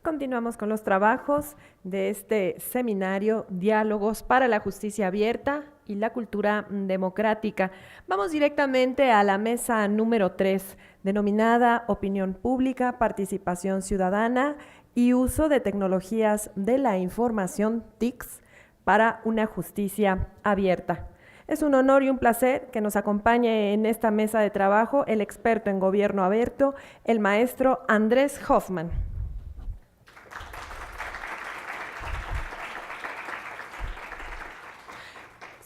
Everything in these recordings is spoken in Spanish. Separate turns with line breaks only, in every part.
Continuamos con los trabajos de este seminario Diálogos para la Justicia Abierta y la Cultura Democrática. Vamos directamente a la mesa número 3, denominada Opinión Pública, Participación Ciudadana y Uso de Tecnologías de la Información TICs para una Justicia Abierta. Es un honor y un placer que nos acompañe en esta mesa de trabajo el experto en gobierno abierto, el maestro Andrés Hoffman.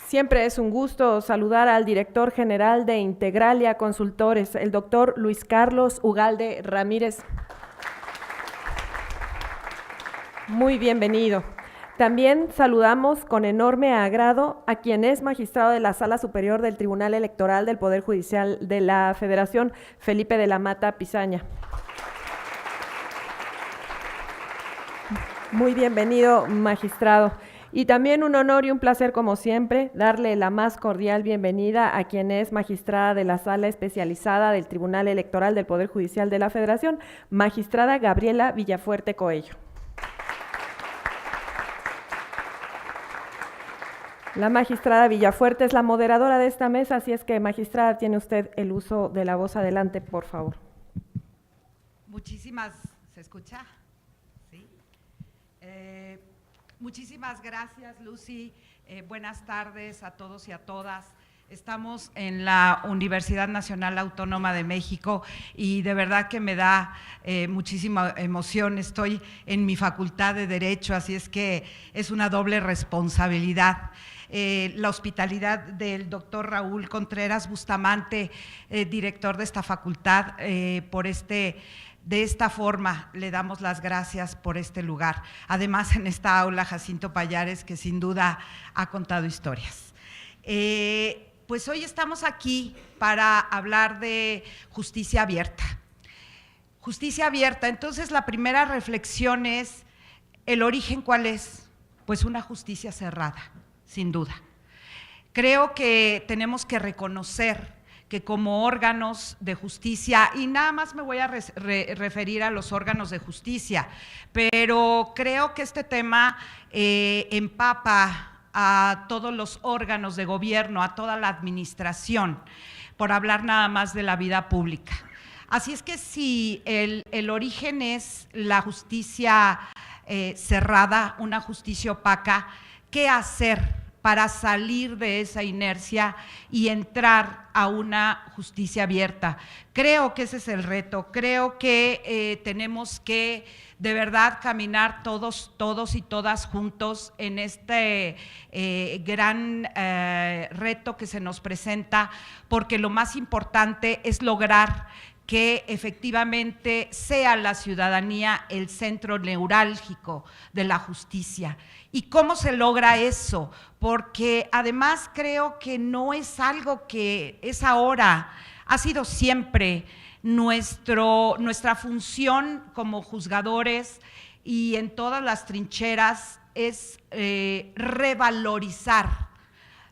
Siempre es un gusto saludar al director general de Integralia Consultores, el doctor Luis Carlos Ugalde Ramírez. Muy bienvenido. También saludamos con enorme agrado a quien es magistrado de la Sala Superior del Tribunal Electoral del Poder Judicial de la Federación, Felipe de la Mata Pizaña. Muy bienvenido, magistrado. Y también un honor y un placer, como siempre, darle la más cordial bienvenida a quien es magistrada de la Sala Especializada del Tribunal Electoral del Poder Judicial de la Federación, magistrada Gabriela Villafuerte Coello. La magistrada Villafuerte es la moderadora de esta mesa, así es que, magistrada, tiene usted el uso de la voz. Adelante, por favor.
¿Se escucha? Sí. Muchísimas gracias, Lucy. Buenas tardes a todos y a todas. Estamos en la Universidad Nacional Autónoma de México y de verdad que me da muchísima emoción. Estoy en mi facultad de Derecho, así es que es una doble responsabilidad. La hospitalidad del doctor Raúl Contreras Bustamante, director de esta facultad, de esta forma le damos las gracias por este lugar. Además, en esta aula, Jacinto Pallares, que sin duda ha contado historias. Pues hoy estamos aquí para hablar de justicia abierta. Justicia abierta, entonces la primera reflexión es, ¿el origen cuál es? Pues una justicia cerrada, sin duda. Creo que tenemos que reconocer que como órganos de justicia, y nada más me voy a referir a los órganos de justicia, pero creo que este tema empapa a todos los órganos de gobierno, a toda la administración, por hablar nada más de la vida pública. Así es que si el origen es la justicia cerrada, una justicia opaca, ¿qué hacer para salir de esa inercia y entrar a una justicia abierta? Creo que ese es el reto, creo que tenemos que de verdad caminar todos y todas juntos en este gran reto que se nos presenta, porque lo más importante es lograr que efectivamente sea la ciudadanía el centro neurálgico de la justicia. ¿Y cómo se logra eso? Porque además creo que no es algo que es ahora, ha sido siempre nuestra función como juzgadores y en todas las trincheras es revalorizar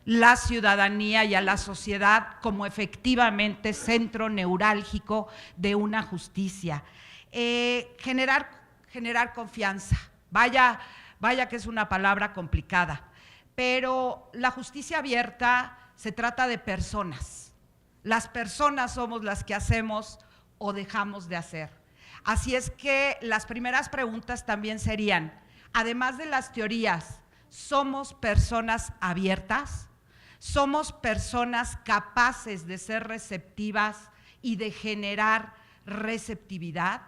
la ciudadanía y a la sociedad como efectivamente centro neurálgico de una justicia. Generar confianza, vaya que es una palabra complicada, pero la justicia abierta se trata de personas. Las personas somos las que hacemos o dejamos de hacer. Así es que las primeras preguntas también serían, además de las teorías, ¿somos personas abiertas? ¿Somos personas capaces de ser receptivas y de generar receptividad?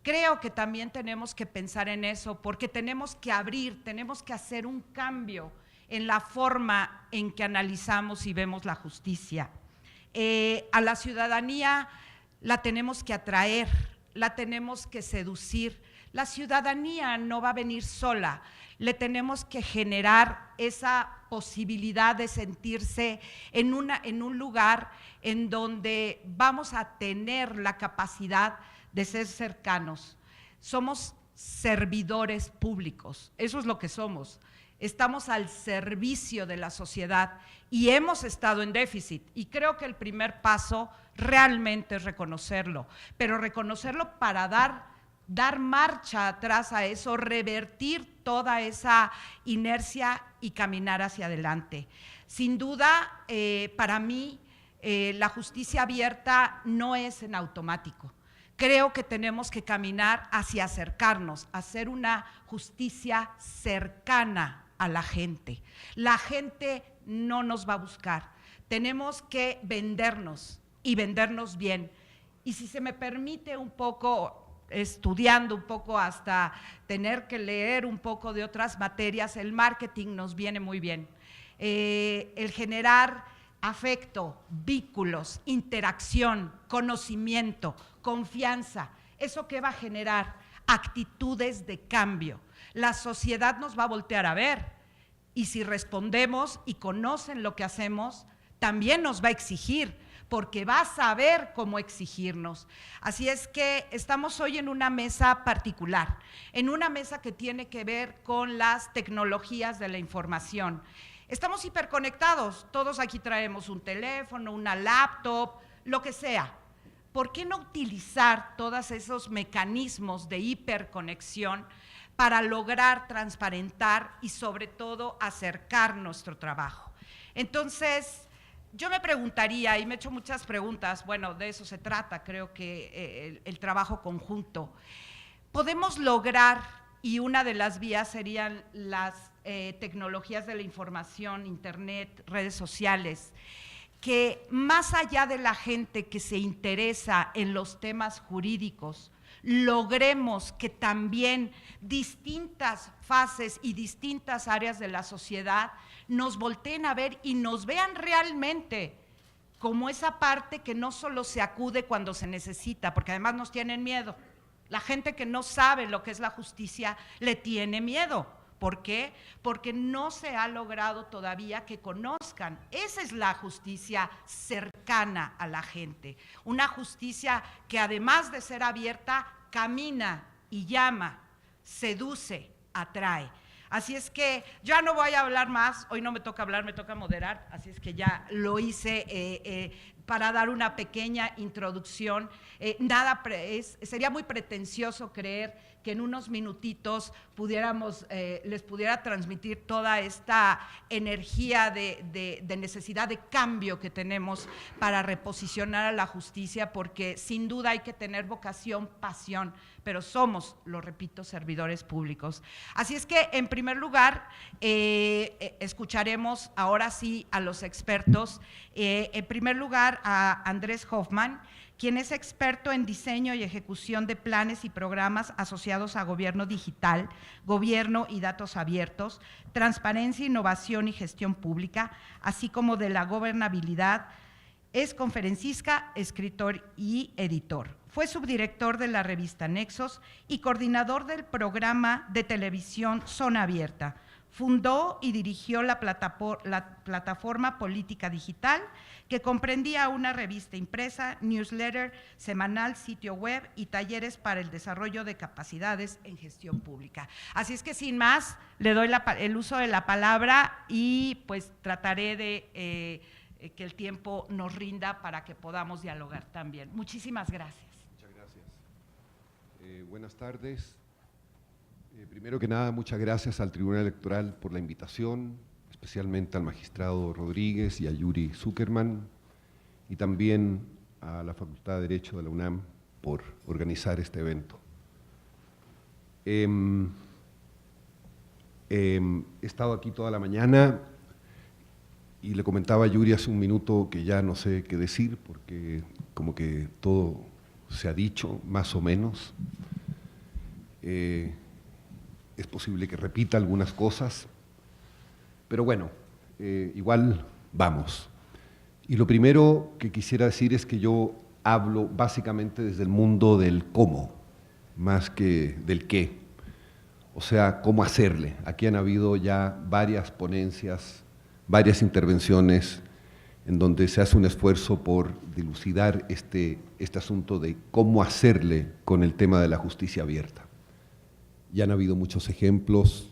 Creo que también tenemos que pensar en eso, porque tenemos que abrir, tenemos que hacer un cambio en la forma en que analizamos y vemos la justicia. A la ciudadanía la tenemos que atraer, la tenemos que seducir. La ciudadanía no va a venir sola, le tenemos que generar esa posibilidad de sentirse en un lugar en donde vamos a tener la capacidad de ser cercanos. Somos servidores públicos, eso es lo que somos. Estamos al servicio de la sociedad y hemos estado en déficit, y creo que el primer paso realmente es reconocerlo, pero reconocerlo para dar dar marcha atrás a eso, revertir toda esa inercia y caminar hacia adelante. Sin duda, para mí, la justicia abierta no es en automático. Creo que tenemos que caminar hacia acercarnos, hacer una justicia cercana a la gente. La gente no nos va a buscar. Tenemos que vendernos y vendernos bien. Y si se me permite un poco, estudiando un poco hasta tener que leer un poco de otras materias, el marketing nos viene muy bien. El generar afecto, vínculos, interacción, conocimiento, confianza, ¿eso qué va a generar? Actitudes de cambio. La sociedad nos va a voltear a ver y si respondemos y conocen lo que hacemos, también nos va a exigir, porque va a saber cómo exigirnos. Así es que estamos hoy en una mesa particular, en una mesa que tiene que ver con las tecnologías de la información. Estamos hiperconectados, todos aquí traemos un teléfono, una laptop, lo que sea. ¿Por qué no utilizar todos esos mecanismos de hiperconexión para lograr transparentar y sobre todo acercar nuestro trabajo? Entonces, yo me preguntaría, y me he hecho muchas preguntas, bueno, de eso se trata, creo que el trabajo conjunto. Podemos lograr, y una de las vías serían las tecnologías de la información, internet, redes sociales, que más allá de la gente que se interesa en los temas jurídicos, logremos que también distintas fases y distintas áreas de la sociedad nos volteen a ver y nos vean realmente como esa parte que no solo se acude cuando se necesita, porque además nos tienen miedo. La gente que no sabe lo que es la justicia le tiene miedo. ¿Por qué? Porque no se ha logrado todavía que conozcan. Esa es la justicia cercana a la gente. Una justicia que además de ser abierta, camina y llama, seduce, atrae. Así es que ya no voy a hablar más, hoy no me toca hablar, me toca moderar, así es que ya lo hice para dar una pequeña introducción. Sería muy pretencioso creer que en unos minutitos les pudiera transmitir toda esta energía de necesidad de cambio que tenemos para reposicionar a la justicia, porque sin duda hay que tener vocación, pasión, pero somos, lo repito, servidores públicos. Así es que, en primer lugar, escucharemos ahora sí a los expertos. En primer lugar, a Andrés Hoffman, quien es experto en diseño y ejecución de planes y programas asociados a gobierno digital, gobierno y datos abiertos, transparencia, innovación y gestión pública, así como de la gobernabilidad. Es conferencista, escritor y editor. Fue subdirector de la revista Nexos y coordinador del programa de televisión Zona Abierta. Fundó y dirigió la plataforma Política Digital, que comprendía una revista impresa, newsletter semanal, sitio web y talleres para el desarrollo de capacidades en gestión pública. Así es que, sin más, le doy el uso de la palabra y pues trataré de que el tiempo nos rinda para que podamos dialogar también. Muchísimas gracias.
Muchas gracias. Buenas tardes. Primero que nada, muchas gracias al Tribunal Electoral por la invitación, especialmente al magistrado Rodríguez y a Yuri Zuckerman, y también a la Facultad de Derecho de la UNAM por organizar este evento. He estado aquí toda la mañana y le comentaba a Yuri hace un minuto que ya no sé qué decir, porque como que todo se ha dicho, más o menos. Es posible que repita algunas cosas, pero bueno, igual vamos. Y lo primero que quisiera decir es que yo hablo básicamente desde el mundo del cómo, más que del qué. O sea, cómo hacerle. Aquí han habido ya varias ponencias, varias intervenciones en donde se hace un esfuerzo por dilucidar este asunto de cómo hacerle con el tema de la justicia abierta. Ya han habido muchos ejemplos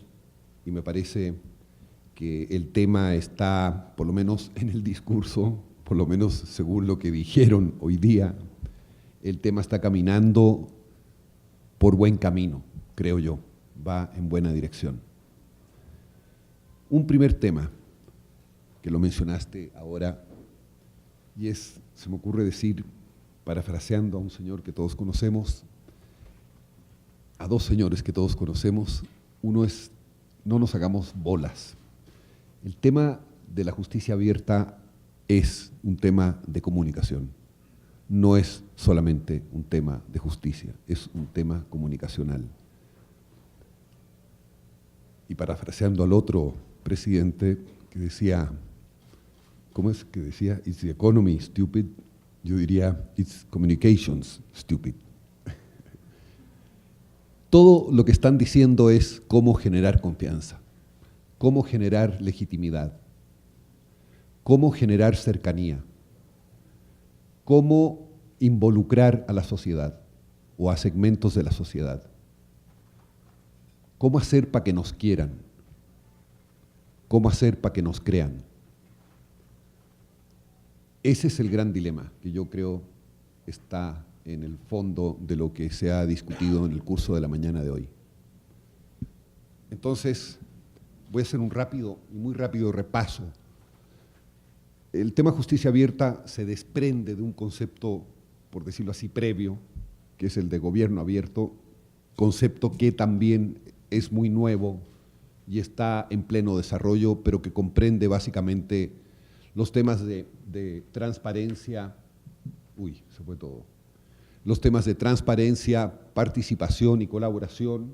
y me parece que el tema está, por lo menos en el discurso, por lo menos según lo que dijeron hoy día, el tema está caminando por buen camino, creo yo, va en buena dirección. Un primer tema, que lo mencionaste ahora, y se me ocurre decir, parafraseando a un señor que todos conocemos, a dos señores que todos conocemos, uno es, no nos hagamos bolas. El tema de la justicia abierta es un tema de comunicación, no es solamente un tema de justicia, es un tema comunicacional. Y parafraseando al otro presidente que decía, ¿cómo es que decía? It's the economy stupid, yo diría, it's communications stupid. Todo lo que están diciendo es cómo generar confianza, cómo generar legitimidad, cómo generar cercanía, cómo involucrar a la sociedad o a segmentos de la sociedad, cómo hacer para que nos quieran, cómo hacer para que nos crean. Ese es el gran dilema que yo creo está en el fondo de lo que se ha discutido en el curso de la mañana de hoy. Entonces, voy a hacer un muy rápido repaso. El tema justicia abierta se desprende de un concepto, por decirlo así, previo, que es el de gobierno abierto, concepto que también es muy nuevo y está en pleno desarrollo, pero que comprende básicamente los temas de transparencia, se fue todo, los temas de transparencia, participación y colaboración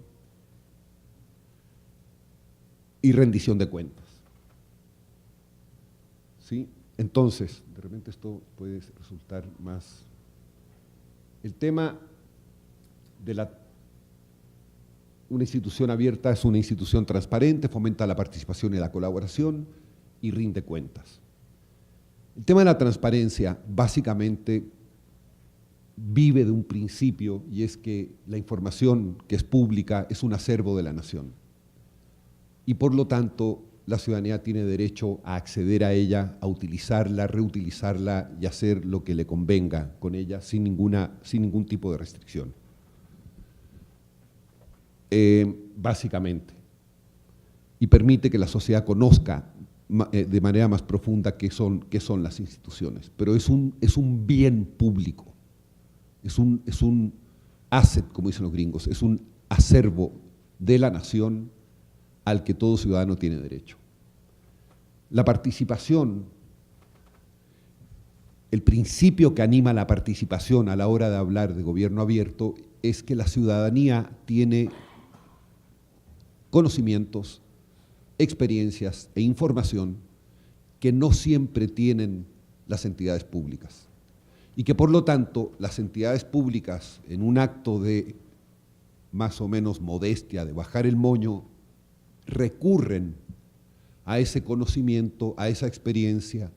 y rendición de cuentas. ¿Sí? Entonces, de repente esto puede resultar más. El tema de una institución abierta es una institución transparente, fomenta la participación y la colaboración y rinde cuentas. El tema de la transparencia básicamente vive de un principio y es que la información que es pública es un acervo de la nación y por lo tanto la ciudadanía tiene derecho a acceder a ella, a utilizarla, reutilizarla y hacer lo que le convenga con ella sin ningún tipo de restricción. Básicamente, y permite que la sociedad conozca de manera más profunda qué son las instituciones, pero es un bien público, es un asset, como dicen los gringos, es un acervo de la nación al que todo ciudadano tiene derecho. La participación, el principio que anima la participación a la hora de hablar de gobierno abierto es que la ciudadanía tiene conocimientos, experiencias e información que no siempre tienen las entidades públicas y que por lo tanto las entidades públicas en un acto de más o menos modestia, de bajar el moño, recurren a ese conocimiento, a esa experiencia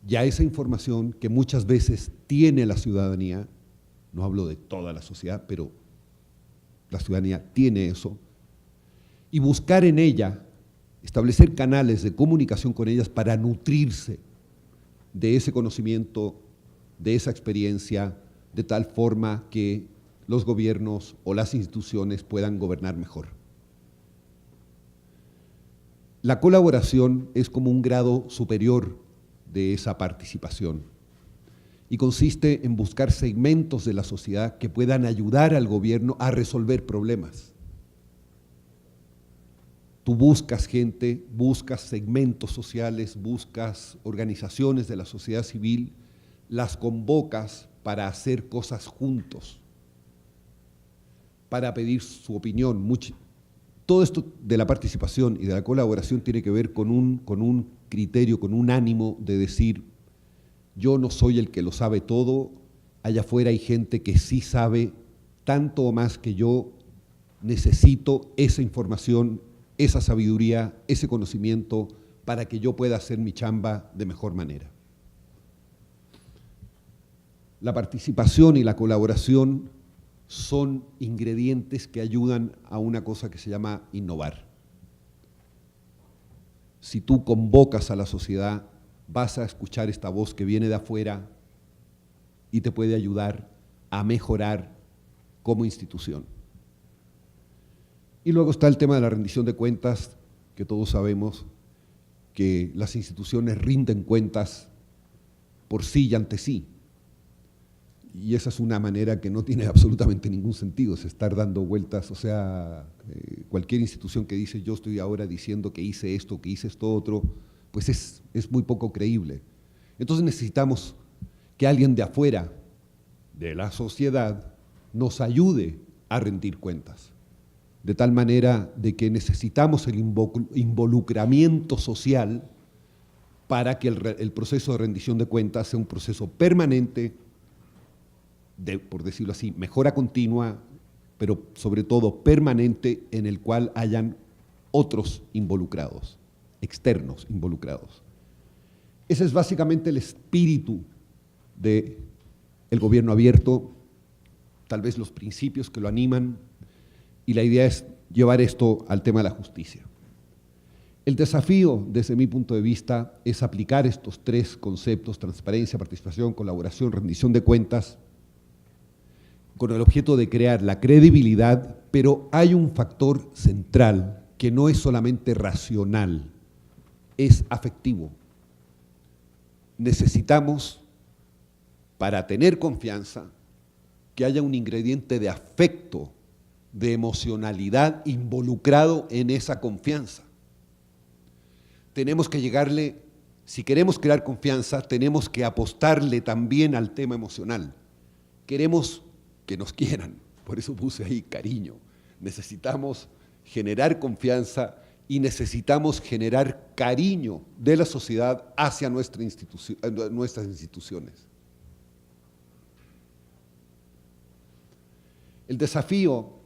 y a esa información que muchas veces tiene la ciudadanía, no hablo de toda la sociedad, pero la ciudadanía tiene eso, y buscar en ella, establecer canales de comunicación con ellas para nutrirse de ese conocimiento, de esa experiencia, de tal forma que los gobiernos o las instituciones puedan gobernar mejor. La colaboración es como un grado superior de esa participación y consiste en buscar segmentos de la sociedad que puedan ayudar al gobierno a resolver problemas. Tú buscas gente, buscas segmentos sociales, buscas organizaciones de la sociedad civil, las convocas para hacer cosas juntos, para pedir su opinión. Todo esto de la participación y de la colaboración tiene que ver con un criterio, con un ánimo de decir, yo no soy el que lo sabe todo, allá afuera hay gente que sí sabe tanto o más que yo, necesito esa información, esa sabiduría, ese conocimiento para que yo pueda hacer mi chamba de mejor manera. La participación y la colaboración son ingredientes que ayudan a una cosa que se llama innovar. Si tú convocas a la sociedad, vas a escuchar esta voz que viene de afuera y te puede ayudar a mejorar como institución. Y luego está el tema de la rendición de cuentas, que todos sabemos que las instituciones rinden cuentas por sí y ante sí. Y esa es una manera que no tiene absolutamente ningún sentido, es estar dando vueltas, o sea, cualquier institución que dice yo estoy ahora diciendo que hice esto, que hice esto otro, pues es muy poco creíble. Entonces necesitamos que alguien de afuera, de la sociedad, nos ayude a rendir cuentas. De tal manera de que necesitamos el involucramiento social para que el proceso de rendición de cuentas sea un proceso permanente, por decirlo así, mejora continua, pero sobre todo permanente, en el cual hayan otros involucrados, externos involucrados. Ese es básicamente el espíritu del gobierno abierto, tal vez los principios que lo animan, y la idea es llevar esto al tema de la justicia. El desafío, desde mi punto de vista, es aplicar estos tres conceptos: transparencia, participación, colaboración, rendición de cuentas, con el objeto de crear la credibilidad, pero hay un factor central que no es solamente racional, es afectivo. Necesitamos, para tener confianza, que haya un ingrediente de afecto, de emocionalidad involucrado en esa confianza. Tenemos que llegarle, si queremos crear confianza, tenemos que apostarle también al tema emocional. Queremos que nos quieran, por eso puse ahí cariño. Necesitamos generar confianza y necesitamos generar cariño de la sociedad hacia nuestras instituciones. El desafío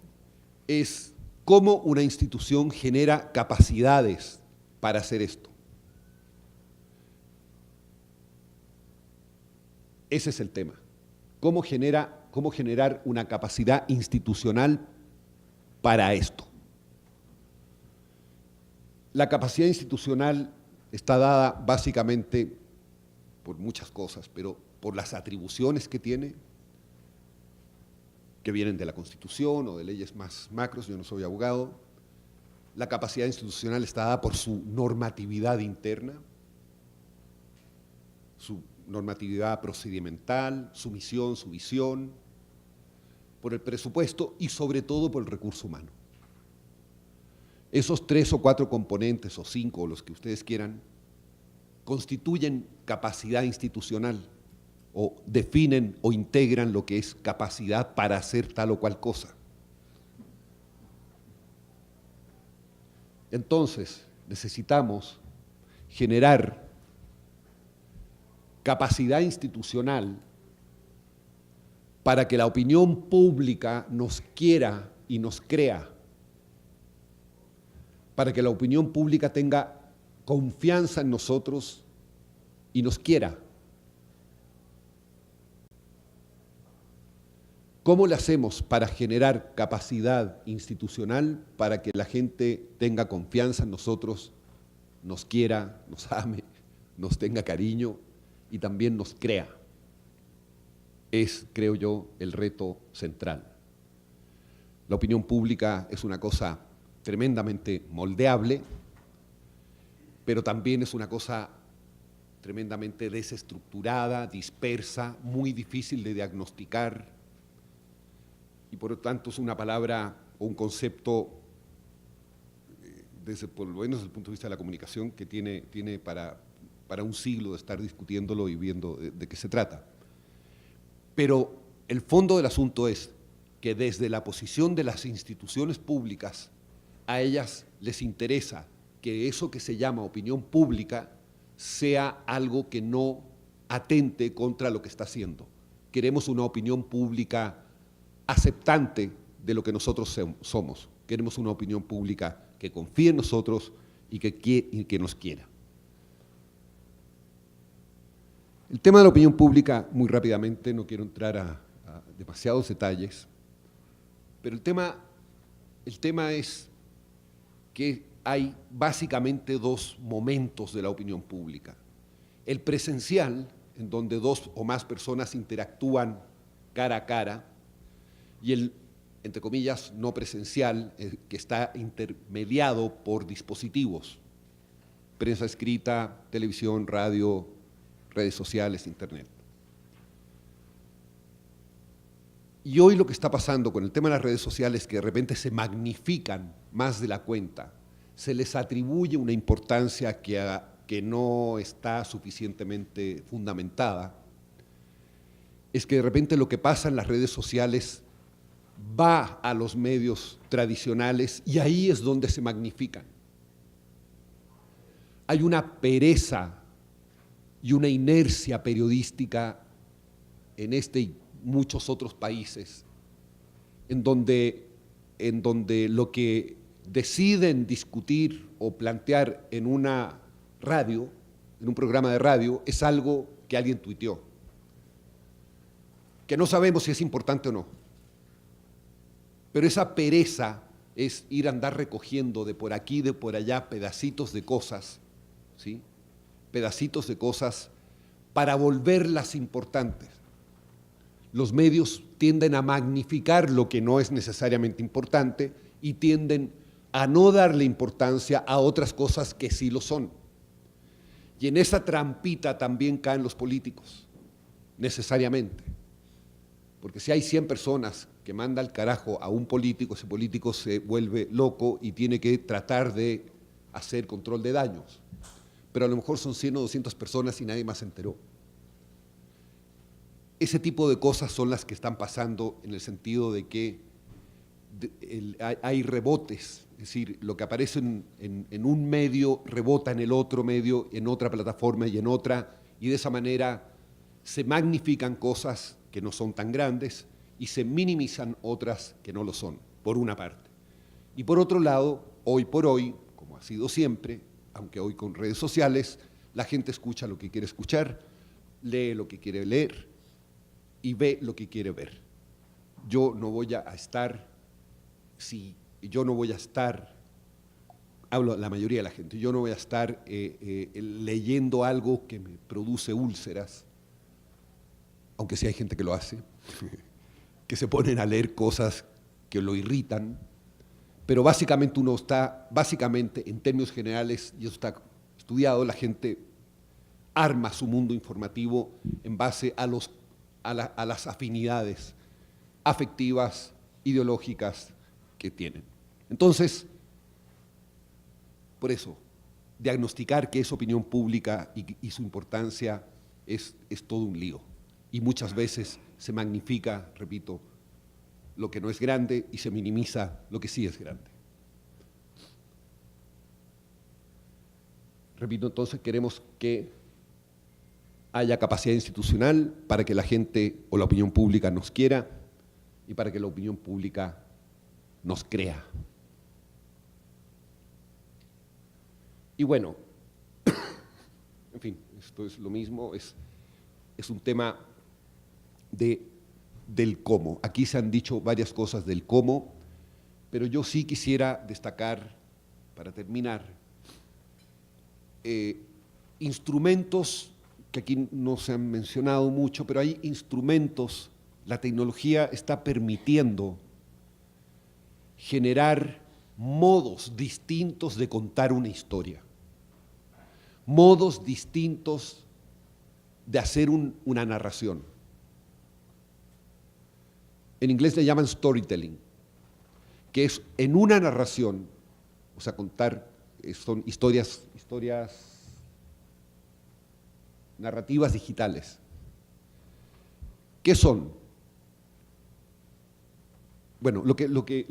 es cómo una institución genera capacidades para hacer esto. Ese es el tema. ¿Cómo generar una capacidad institucional para esto? La capacidad institucional está dada básicamente por muchas cosas, pero por las atribuciones que tiene, que vienen de la Constitución o de leyes más macros. Yo no soy abogado. La capacidad institucional está dada por su normatividad interna, su normatividad procedimental, su misión, su visión, por el presupuesto y sobre todo por el recurso humano. Esos 3 o 4 componentes, o 5, o los que ustedes quieran, constituyen capacidad institucional, o definen o integran lo que es capacidad para hacer tal o cual cosa. Entonces, necesitamos generar capacidad institucional para que la opinión pública nos quiera y nos crea, para que la opinión pública tenga confianza en nosotros y nos quiera. ¿Cómo le hacemos para generar capacidad institucional para que la gente tenga confianza en nosotros, nos quiera, nos ame, nos tenga cariño y también nos crea? Es, creo yo, el reto central. La opinión pública es una cosa tremendamente moldeable, pero también es una cosa tremendamente desestructurada, dispersa, muy difícil de diagnosticar, y por lo tanto es una palabra o un concepto, por lo menos desde el punto de vista de la comunicación, que tiene para un siglo de estar discutiéndolo y viendo de qué se trata. Pero el fondo del asunto es que desde la posición de las instituciones públicas, a ellas les interesa que eso que se llama opinión pública sea algo que no atente contra lo que está haciendo. Queremos una opinión pública aceptante de lo que nosotros somos. Queremos una opinión pública que confíe en nosotros y que nos quiera. El tema de la opinión pública, muy rápidamente, no quiero entrar a demasiados detalles, pero el tema es que hay básicamente 2 momentos de la opinión pública. El presencial, en donde 2 o más personas interactúan cara a cara, y el entre comillas, no presencial, que está intermediado por dispositivos, prensa escrita, televisión, radio, redes sociales, internet. Y hoy lo que está pasando con el tema de las redes sociales es que de repente se magnifican más de la cuenta, se les atribuye una importancia que no está suficientemente fundamentada, es que de repente lo que pasa en las redes sociales va a los medios tradicionales y ahí es donde se magnifican. Hay una pereza y una inercia periodística en este y muchos otros países en donde lo que deciden discutir o plantear en una radio, en un programa de radio, es algo que alguien tuiteó, que no sabemos si es importante o no. Pero esa pereza es ir a andar recogiendo de por aquí, de por allá, pedacitos de cosas, ¿sí? Pedacitos de cosas para volverlas importantes. Los medios tienden a magnificar lo que no es necesariamente importante y tienden a no darle importancia a otras cosas que sí lo son. Y en esa trampita también caen los políticos, necesariamente. Porque si hay 100 personas que manda al carajo a un político, ese político se vuelve loco y tiene que tratar de hacer control de daños. Pero a lo mejor son 100 o 200 personas y nadie más se enteró. Ese tipo de cosas son las que están pasando en el sentido de que hay rebotes, es decir, lo que aparece en un medio rebota en el otro medio, en otra plataforma y en otra, y de esa manera se magnifican cosas que no son tan grandes y se minimizan otras que no lo son, por una parte. Y por otro lado, hoy por hoy, como ha sido siempre, aunque hoy con redes sociales, la gente escucha lo que quiere escuchar, lee lo que quiere leer y ve lo que quiere ver. Yo no voy a estar, hablo a la mayoría de la gente, yo no voy a estar leyendo algo que me produce úlceras, aunque sí hay gente que lo hace, que se ponen a leer cosas que lo irritan, pero básicamente uno está, en términos generales, y eso está estudiado, la gente arma su mundo informativo en base a las afinidades afectivas, ideológicas que tienen. Entonces, por eso, diagnosticar qué es opinión pública y su importancia es todo un lío. Y muchas veces se magnifica, repito, lo que no es grande y se minimiza lo que sí es grande. Repito, entonces queremos que haya capacidad institucional para que la gente o la opinión pública nos quiera y para que la opinión pública nos crea. Y bueno, en fin, esto es lo mismo, es un tema del cómo. Aquí se han dicho varias cosas del cómo, pero yo sí quisiera destacar, para terminar, instrumentos que aquí no se han mencionado mucho, pero hay instrumentos, la tecnología está permitiendo generar modos distintos de contar una historia, modos distintos de hacer una narración. En inglés le llaman storytelling, que es en una narración, o sea, contar, son historias narrativas digitales. ¿Qué son? Bueno, lo que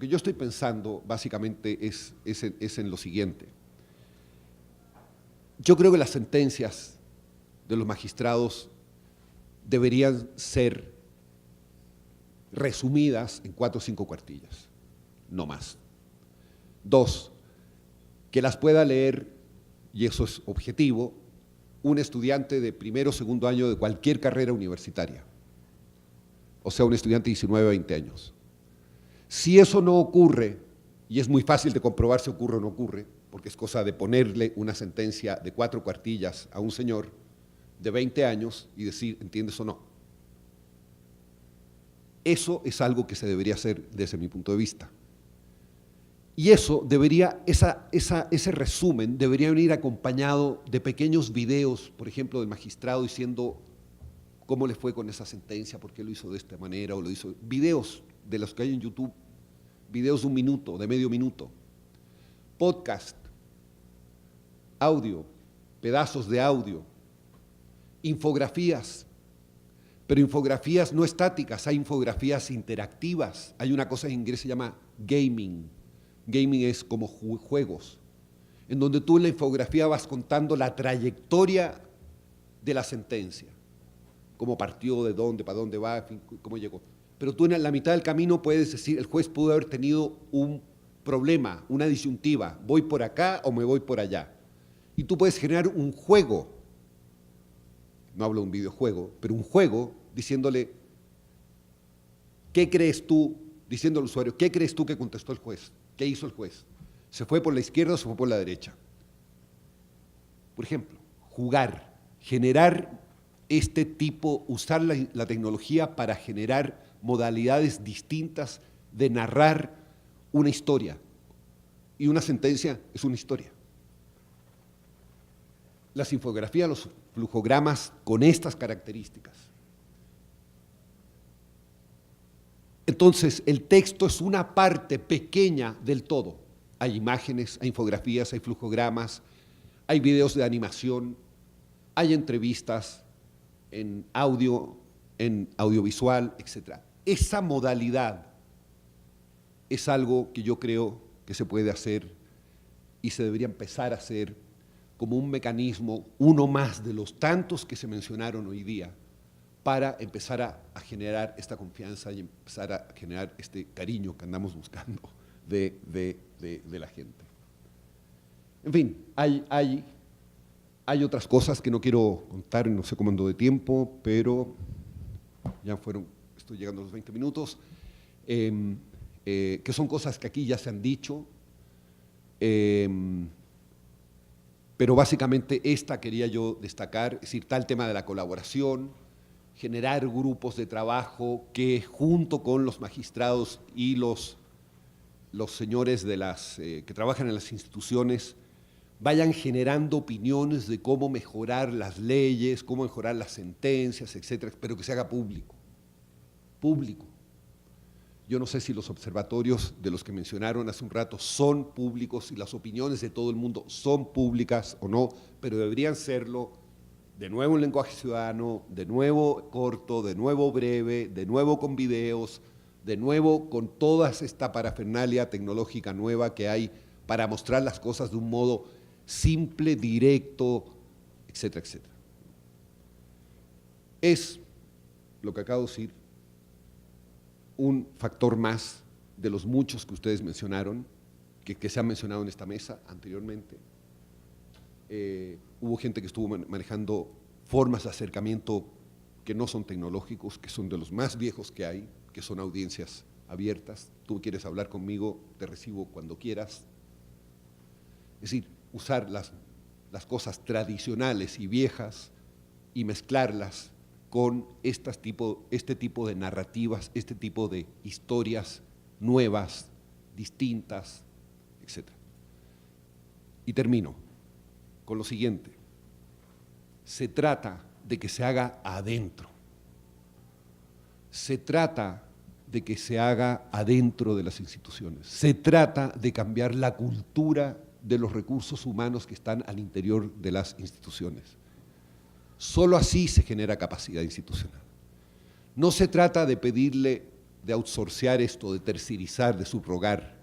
yo estoy pensando básicamente es en lo siguiente. Yo creo que las sentencias de los magistrados deberían ser resumidas en 4 o 5 cuartillas, no más. 2, que las pueda leer, y eso es objetivo, un estudiante de primero o segundo año de cualquier carrera universitaria, o sea, un estudiante de 19 o 20 años. Si eso no ocurre, y es muy fácil de comprobar si ocurre o no ocurre, porque es cosa de ponerle una sentencia de 4 cuartillas a un señor de 20 años y decir, ¿entiendes o no? Eso es algo que se debería hacer desde mi punto de vista. Y eso debería, ese resumen debería venir acompañado de pequeños videos, por ejemplo, del magistrado diciendo cómo le fue con esa sentencia, por qué lo hizo de esta manera, o lo hizo. Videos de los que hay en YouTube, videos de 1 minuto, de medio minuto, podcast, audio, pedazos de audio, infografías, pero infografías no estáticas, hay infografías interactivas. Hay una cosa en inglés que se llama gaming. Gaming es como juegos, en donde tú en la infografía vas contando la trayectoria de la sentencia, cómo partió, de dónde, para dónde va, en fin, cómo llegó. Pero tú en la mitad del camino puedes decir, el juez pudo haber tenido un problema, una disyuntiva, voy por acá o me voy por allá. Y tú puedes generar un juego, no hablo de un videojuego, pero un juego diciéndole, ¿qué crees tú? Diciendo al usuario, ¿qué crees tú que contestó el juez? ¿Qué hizo el juez? ¿Se fue por la izquierda o se fue por la derecha? Por ejemplo, jugar, generar este tipo, usar la tecnología para generar modalidades distintas de narrar una historia. Y una sentencia es una historia. Las infografías, los flujogramas con estas características. Entonces, el texto es una parte pequeña del todo. Hay imágenes, hay infografías, hay flujogramas, hay videos de animación, hay entrevistas en audio, en audiovisual, etc. Esa modalidad es algo que yo creo que se puede hacer y se debería empezar a hacer como un mecanismo, uno más de los tantos que se mencionaron hoy día, para empezar a generar esta confianza y empezar a generar este cariño que andamos buscando de la gente. En fin, hay otras cosas que no quiero contar, no sé cómo ando de tiempo, pero ya estoy llegando a los 20 minutos, que son cosas que aquí ya se han dicho, pero básicamente esta quería yo destacar, es decir, está el tema de la colaboración, generar grupos de trabajo que junto con los magistrados y los señores que trabajan en las instituciones vayan generando opiniones de cómo mejorar las leyes, cómo mejorar las sentencias, etcétera, pero que se haga público. Público. Yo no sé si los observatorios de los que mencionaron hace un rato son públicos y las opiniones de todo el mundo son públicas o no, pero deberían serlo. De nuevo en lenguaje ciudadano, de nuevo corto, de nuevo breve, de nuevo con videos, de nuevo con toda esta parafernalia tecnológica nueva que hay para mostrar las cosas de un modo simple, directo, etcétera, etcétera. Es, lo que acabo de decir, un factor más de los muchos que ustedes mencionaron, que se han mencionado en esta mesa anteriormente. Hubo gente que estuvo manejando formas de acercamiento que no son tecnológicos, que son de los más viejos que hay, que son audiencias abiertas. Tú quieres hablar conmigo, te recibo cuando quieras. Es decir, usar las cosas tradicionales y viejas y mezclarlas con este tipo de narrativas, este tipo de historias nuevas, distintas, etc. Y termino con lo siguiente. Se trata de que se haga adentro. Se trata de que se haga adentro de las instituciones. Se trata de cambiar la cultura de los recursos humanos que están al interior de las instituciones. Solo así se genera capacidad institucional. No se trata de pedirle, de outsourcear esto, de terciarizar, de subrogar,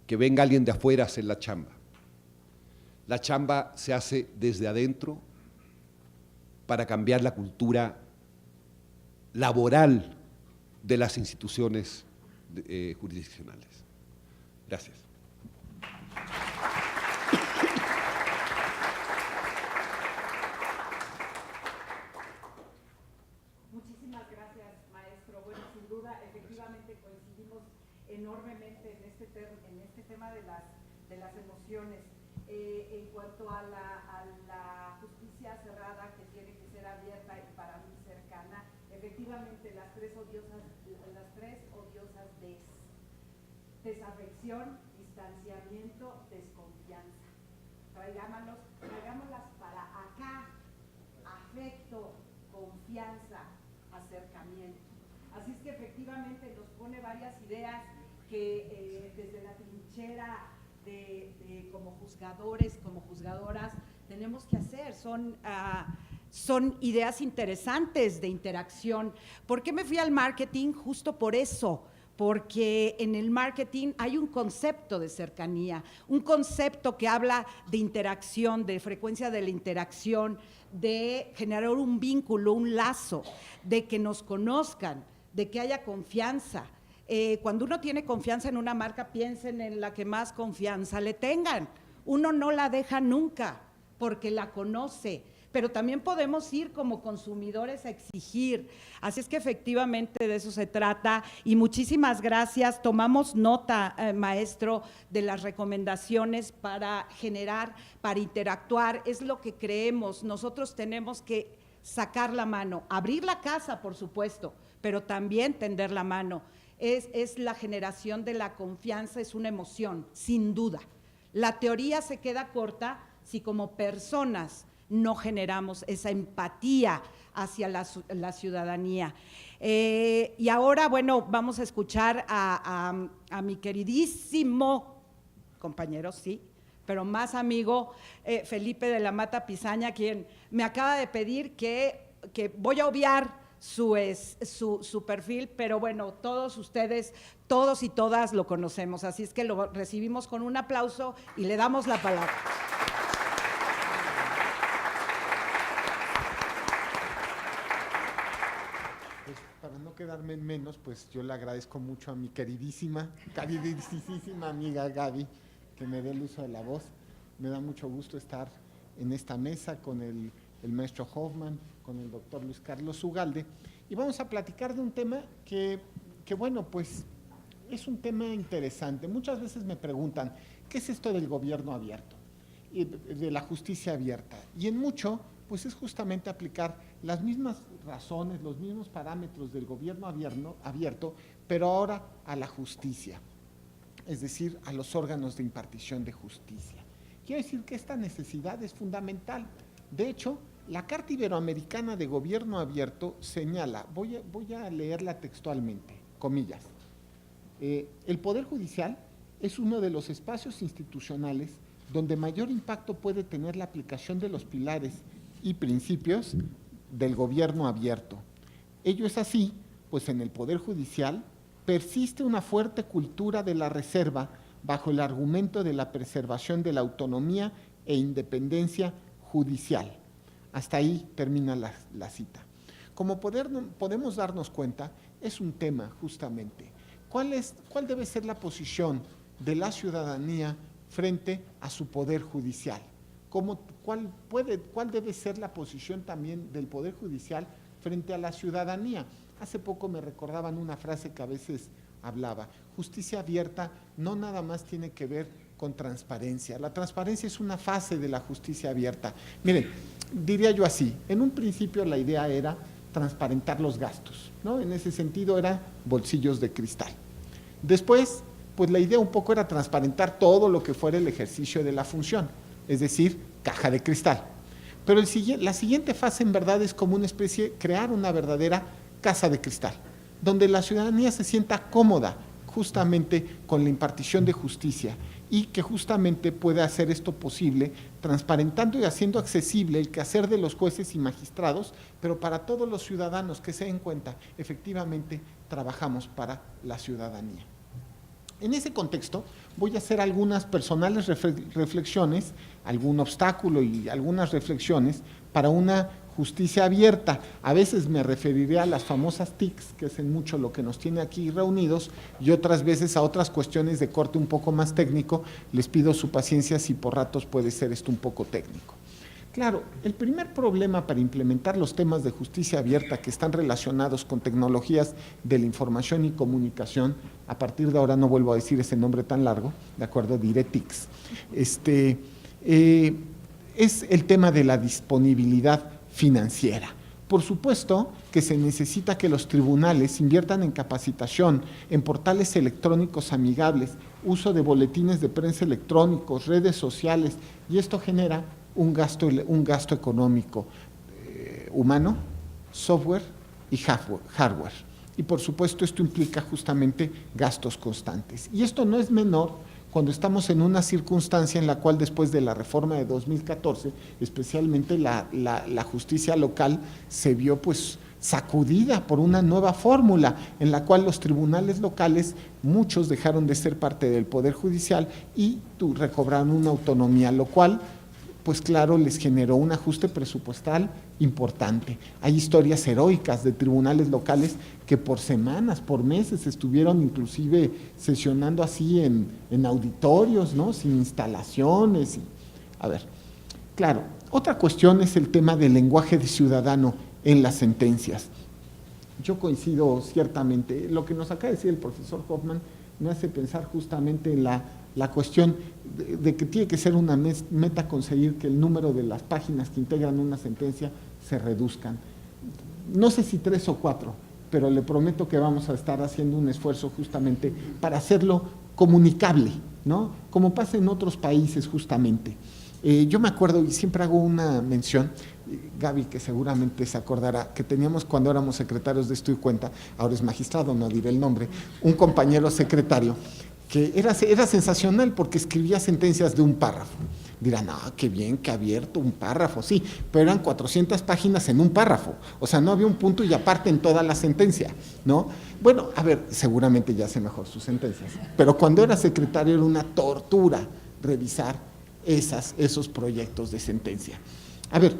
que venga alguien de afuera a hacer la chamba. La chamba se hace desde adentro para cambiar la cultura laboral de las instituciones jurisdiccionales. Gracias.
Muchísimas gracias, maestro. Bueno, sin duda, efectivamente coincidimos enormemente en este tema de las emociones. En cuanto a la justicia cerrada que tiene que ser abierta y para mí cercana, efectivamente las tres desafección, distanciamiento, desconfianza. Traigámoslas para acá, afecto, confianza, acercamiento. Así es que efectivamente nos pone varias ideas que desde la trinchera de como juzgadores, como juzgadoras, tenemos que hacer. Son ideas interesantes de interacción. ¿Por qué me fui al marketing? Justo por eso, porque en el marketing hay un concepto de cercanía, un concepto que habla de interacción, de frecuencia de la interacción, de generar un vínculo, un lazo, de que nos conozcan, de que haya confianza. Cuando uno tiene confianza en una marca, piensen en la que más confianza le tengan. Uno no la deja nunca porque la conoce, pero también podemos ir como consumidores a exigir. Así es que efectivamente de eso se trata y muchísimas gracias. Tomamos nota, maestro, de las recomendaciones para generar, para interactuar. Es lo que creemos. Nosotros tenemos que sacar la mano, abrir la casa, por supuesto, pero también tender la mano. Es la generación de la confianza, es una emoción, sin duda. La teoría se queda corta si como personas no generamos esa empatía hacia la ciudadanía. Y ahora, bueno, vamos a escuchar a mi queridísimo compañero, sí, pero más amigo, Felipe de la Mata Pizaña, quien me acaba de pedir que voy a obviar su perfil, pero bueno, todos ustedes, todos y todas lo conocemos, así es que lo recibimos con un aplauso y le damos la palabra.
Pues para no quedarme en menos, pues yo le agradezco mucho a mi queridísima amiga Gaby, que me dé el uso de la voz. Me da mucho gusto estar en esta mesa con el maestro Hoffman, con el doctor Luis Carlos Ugalde, y vamos a platicar de un tema que bueno, pues es un tema interesante. Muchas veces me preguntan, ¿qué es esto del gobierno abierto? Y de la justicia abierta. Y en mucho, pues es justamente aplicar las mismas razones, los mismos parámetros del gobierno abierto, pero ahora a la justicia, es decir, a los órganos de impartición de justicia. Quiero decir que esta necesidad es fundamental. De hecho, la Carta Iberoamericana de Gobierno Abierto señala, voy a leerla textualmente, comillas, el Poder Judicial es uno de los espacios institucionales donde mayor impacto puede tener la aplicación de los pilares y principios del gobierno abierto. Ello es así, pues en el Poder Judicial persiste una fuerte cultura de la reserva bajo el argumento de la preservación de la autonomía e independencia judicial. Hasta ahí termina la cita. Como podemos darnos cuenta, es un tema justamente. ¿Cuál debe ser la posición de la ciudadanía frente a su poder judicial? ¿Cuál debe ser la posición también del poder judicial frente a la ciudadanía? Hace poco me recordaban una frase que a veces hablaba, justicia abierta no nada más tiene que ver con transparencia. La transparencia es una fase de la justicia abierta. Miren, diría yo así, en un principio la idea era transparentar los gastos, ¿no? En ese sentido eran bolsillos de cristal. Después, pues la idea un poco era transparentar todo lo que fuera el ejercicio de la función, es decir, caja de cristal. Pero la siguiente fase en verdad es como una especie, crear una verdadera casa de cristal, donde la ciudadanía se sienta cómoda justamente con la impartición de justicia y que justamente puede hacer esto posible, transparentando y haciendo accesible el quehacer de los jueces y magistrados, pero para todos los ciudadanos que se den cuenta, efectivamente trabajamos para la ciudadanía. En ese contexto, voy a hacer algunas personales reflexiones, algún obstáculo y algunas reflexiones para una justicia abierta. A veces me referiré a las famosas TICs, que es en mucho lo que nos tiene aquí reunidos, y otras veces a otras cuestiones de corte un poco más técnico. Les pido su paciencia si por ratos puede ser esto un poco técnico. Claro, el primer problema para implementar los temas de justicia abierta que están relacionados con tecnologías de la información y comunicación, a partir de ahora no vuelvo a decir ese nombre tan largo, ¿de acuerdo? Diré TICs, es el tema de la disponibilidad financiera. Por supuesto que se necesita que los tribunales inviertan en capacitación, en portales electrónicos amigables, uso de boletines de prensa electrónicos, redes sociales, y esto genera un gasto económico humano, software y hardware. Y por supuesto esto implica justamente gastos constantes. Y esto no es menor cuando estamos en una circunstancia en la cual después de la reforma de 2014, especialmente la justicia local se vio pues sacudida por una nueva fórmula en la cual los tribunales locales, muchos dejaron de ser parte del Poder Judicial y recobraron una autonomía, lo cual pues claro, les generó un ajuste presupuestal importante. Hay historias heroicas de tribunales locales que por semanas, por meses, estuvieron inclusive sesionando así en auditorios, ¿no? Sin instalaciones. A ver, claro, otra cuestión es el tema del lenguaje de ciudadano en las sentencias. Yo coincido ciertamente. Lo que nos acaba de decir el profesor Hoffman me hace pensar justamente en la cuestión de que tiene que ser una meta conseguir que el número de las páginas que integran una sentencia se reduzcan. No sé si 3 o 4, pero le prometo que vamos a estar haciendo un esfuerzo justamente para hacerlo comunicable, ¿no? Como pasa en otros países justamente. Yo me acuerdo, y siempre hago una mención, Gaby, que seguramente se acordará, que teníamos cuando éramos secretarios de Esto y Cuenta, ahora es magistrado, no diré el nombre, un compañero secretario, que era sensacional porque escribía sentencias de un párrafo. Dirán, qué bien, qué abierto, un párrafo, sí, pero eran 400 páginas en un párrafo, o sea, no había un punto y aparte en toda la sentencia, ¿no? Bueno, a ver, seguramente ya sé mejor sus sentencias, pero cuando era secretario era una tortura revisar esos proyectos de sentencia. A ver,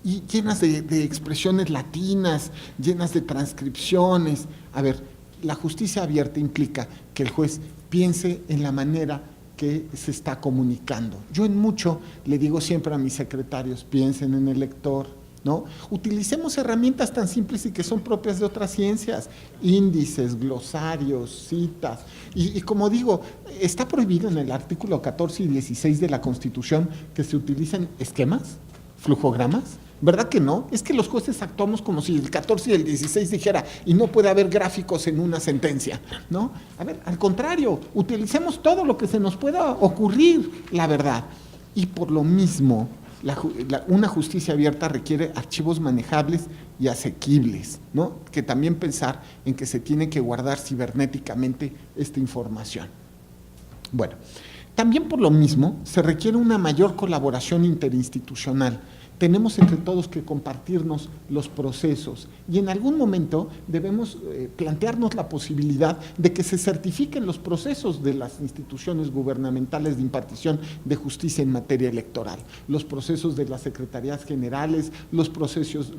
y llenas de expresiones latinas, llenas de transcripciones. A ver, la justicia abierta implica que el juez piense en la manera que se está comunicando. Yo en mucho le digo siempre a mis secretarios, piensen en el lector, ¿no? Utilicemos herramientas tan simples y que son propias de otras ciencias, índices, glosarios, citas, y como digo, está prohibido en el artículo 14 y 16 de la Constitución que se utilicen esquemas, flujogramas. ¿Verdad que no? Es que los jueces actuamos como si el 14 y el 16 dijera, y no puede haber gráficos en una sentencia, ¿no? A ver, al contrario, utilicemos todo lo que se nos pueda ocurrir, la verdad. Y por lo mismo, una justicia abierta requiere archivos manejables y asequibles, ¿no? Que también pensar en que se tiene que guardar cibernéticamente esta información. Bueno, también por lo mismo se requiere una mayor colaboración interinstitucional. Tenemos entre todos que compartirnos los procesos y en algún momento debemos plantearnos la posibilidad de que se certifiquen los procesos de las instituciones gubernamentales de impartición de justicia en materia electoral, los procesos de las secretarías generales, los procesos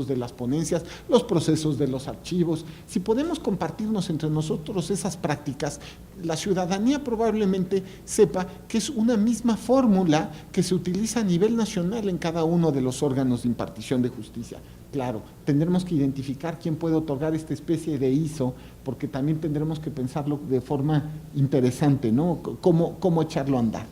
de las ponencias, los procesos de los archivos. Si podemos compartirnos entre nosotros esas prácticas, la ciudadanía probablemente sepa que es una misma fórmula que se utiliza a nivel nacional en cada uno de los órganos de impartición de justicia. Claro, tendremos que identificar quién puede otorgar esta especie de ISO, porque también tendremos que pensarlo de forma interesante, ¿no? Cómo echarlo a andar.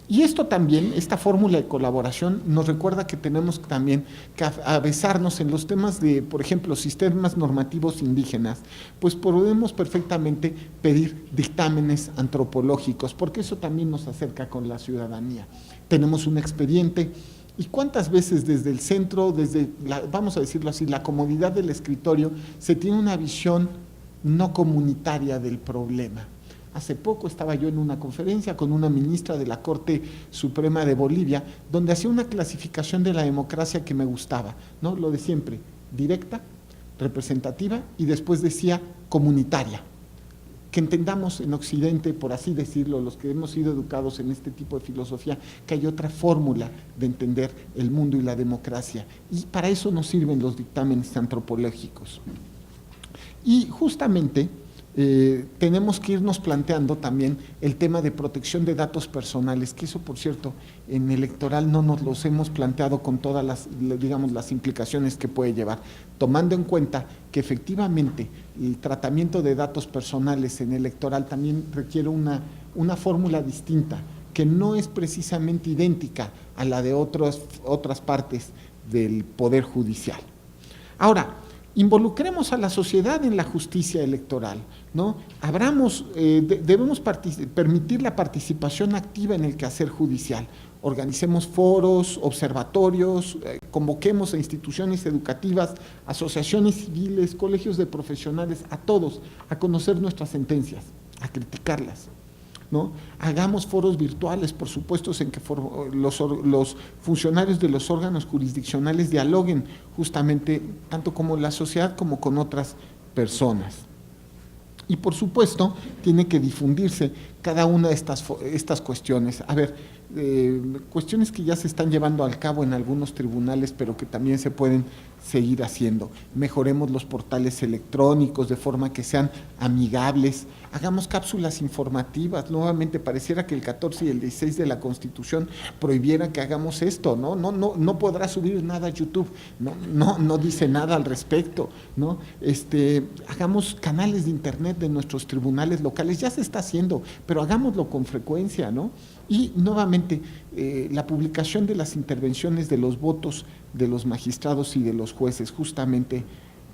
Y esto también, esta fórmula de colaboración nos recuerda que tenemos también que avesarnos en los temas de, por ejemplo, sistemas normativos indígenas, pues podemos perfectamente pedir dictámenes antropológicos, porque eso también nos acerca con la ciudadanía. Tenemos un expediente, y cuántas veces desde el centro, vamos a decirlo así, la comodidad del escritorio, se tiene una visión no comunitaria del problema. Hace poco estaba yo en una conferencia con una ministra de la Corte Suprema de Bolivia, donde hacía una clasificación de la democracia que me gustaba, ¿no? Lo de siempre, directa, representativa, y después decía comunitaria. Que entendamos en Occidente, por así decirlo, los que hemos sido educados en este tipo de filosofía, que hay otra fórmula de entender el mundo y la democracia, y para eso nos sirven los dictámenes antropológicos. Y justamente tenemos que irnos planteando también el tema de protección de datos personales, que eso, por cierto, en electoral no nos los hemos planteado con todas las implicaciones que puede llevar, tomando en cuenta que efectivamente el tratamiento de datos personales en electoral también requiere una fórmula distinta, que no es precisamente idéntica a la de otras partes del Poder Judicial. Ahora, involucremos a la sociedad en la justicia electoral, ¿no? Debemos permitir la participación activa en el quehacer judicial. Organicemos foros, observatorios, convoquemos a instituciones educativas, asociaciones civiles, colegios de profesionales, a todos, a conocer nuestras sentencias, a criticarlas, ¿no? Hagamos foros virtuales, por supuesto, en que los funcionarios de los órganos jurisdiccionales dialoguen justamente tanto como la sociedad como con otras personas. Y por supuesto, tiene que difundirse cada una de estas cuestiones. A ver, cuestiones que ya se están llevando a cabo en algunos tribunales, pero que también se pueden seguir haciendo. Mejoremos los portales electrónicos de forma que sean amigables. Hagamos cápsulas informativas. Nuevamente, pareciera que el 14 y el 16 de la Constitución prohibieran que hagamos esto, ¿no? No podrá subir nada a YouTube, no dice nada al respecto, ¿no? Hagamos canales de internet de nuestros tribunales locales, ya se está haciendo, pero hagámoslo con frecuencia, ¿no? Y nuevamente, la publicación de las intervenciones de los votos de los magistrados y de los jueces, justamente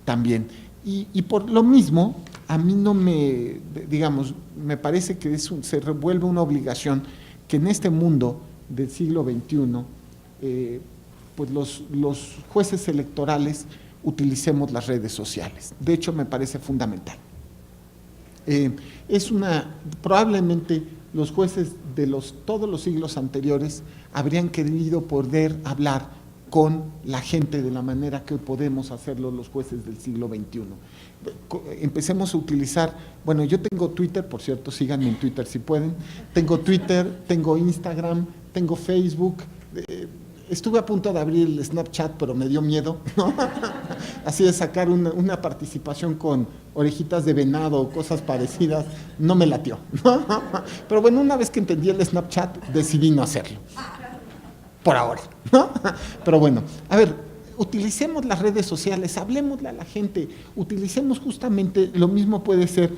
también. Y por lo mismo, a mí no me parece que se revuelve una obligación que en este mundo del siglo XXI, pues los jueces electorales utilicemos las redes sociales. De hecho, me parece fundamental. Probablemente los jueces de todos los siglos anteriores habrían querido poder hablar con la gente de la manera que podemos hacerlo los jueces del siglo XXI. Empecemos a utilizar, bueno, yo tengo Twitter, por cierto, síganme en Twitter si pueden, tengo Twitter, tengo Instagram, tengo Facebook, estuve a punto de abrir el Snapchat, pero me dio miedo, ¿no? Así de sacar una participación con orejitas de venado o cosas parecidas, no me latió, ¿no? Pero bueno, una vez que entendí el Snapchat, decidí no hacerlo. Por ahora, ¿no? Pero bueno, a ver, utilicemos las redes sociales, hablemosle a la gente, utilicemos justamente, lo mismo puede ser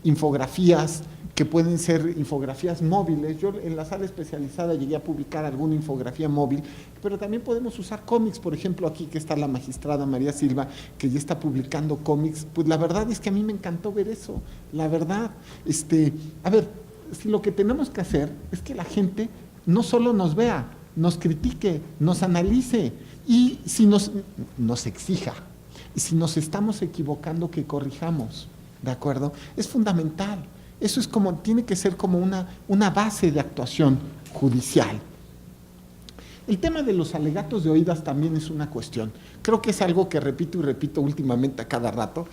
infografías, que pueden ser infografías móviles. Yo en la sala especializada llegué a publicar alguna infografía móvil, pero también podemos usar cómics, por ejemplo, aquí que está la magistrada María Silva, que ya está publicando cómics. Pues la verdad es que a mí me encantó ver eso, la verdad. A ver, si lo que tenemos que hacer es que la gente no solo nos vea, nos critique, nos analice y si nos exija. Y si nos estamos equivocando, que corrijamos, ¿de acuerdo? Es fundamental. Eso es tiene que ser como una base de actuación judicial. El tema de los alegatos de oídas también es una cuestión. Creo que es algo que repito y repito últimamente a cada rato,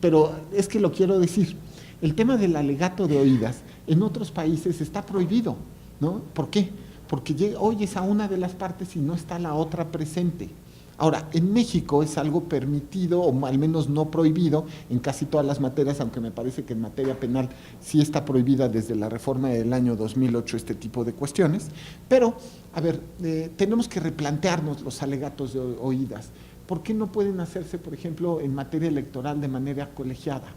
pero es que lo quiero decir. El tema del alegato de oídas en otros países está prohibido, ¿no? ¿Por qué? Porque oyes a una de las partes y no está la otra presente. Ahora, en México es algo permitido, o al menos no prohibido, en casi todas las materias, aunque me parece que en materia penal sí está prohibida desde la reforma del año 2008 este tipo de cuestiones. Pero, a ver, tenemos que replantearnos los alegatos de oídas. ¿Por qué no pueden hacerse, por ejemplo, en materia electoral de manera colegiada?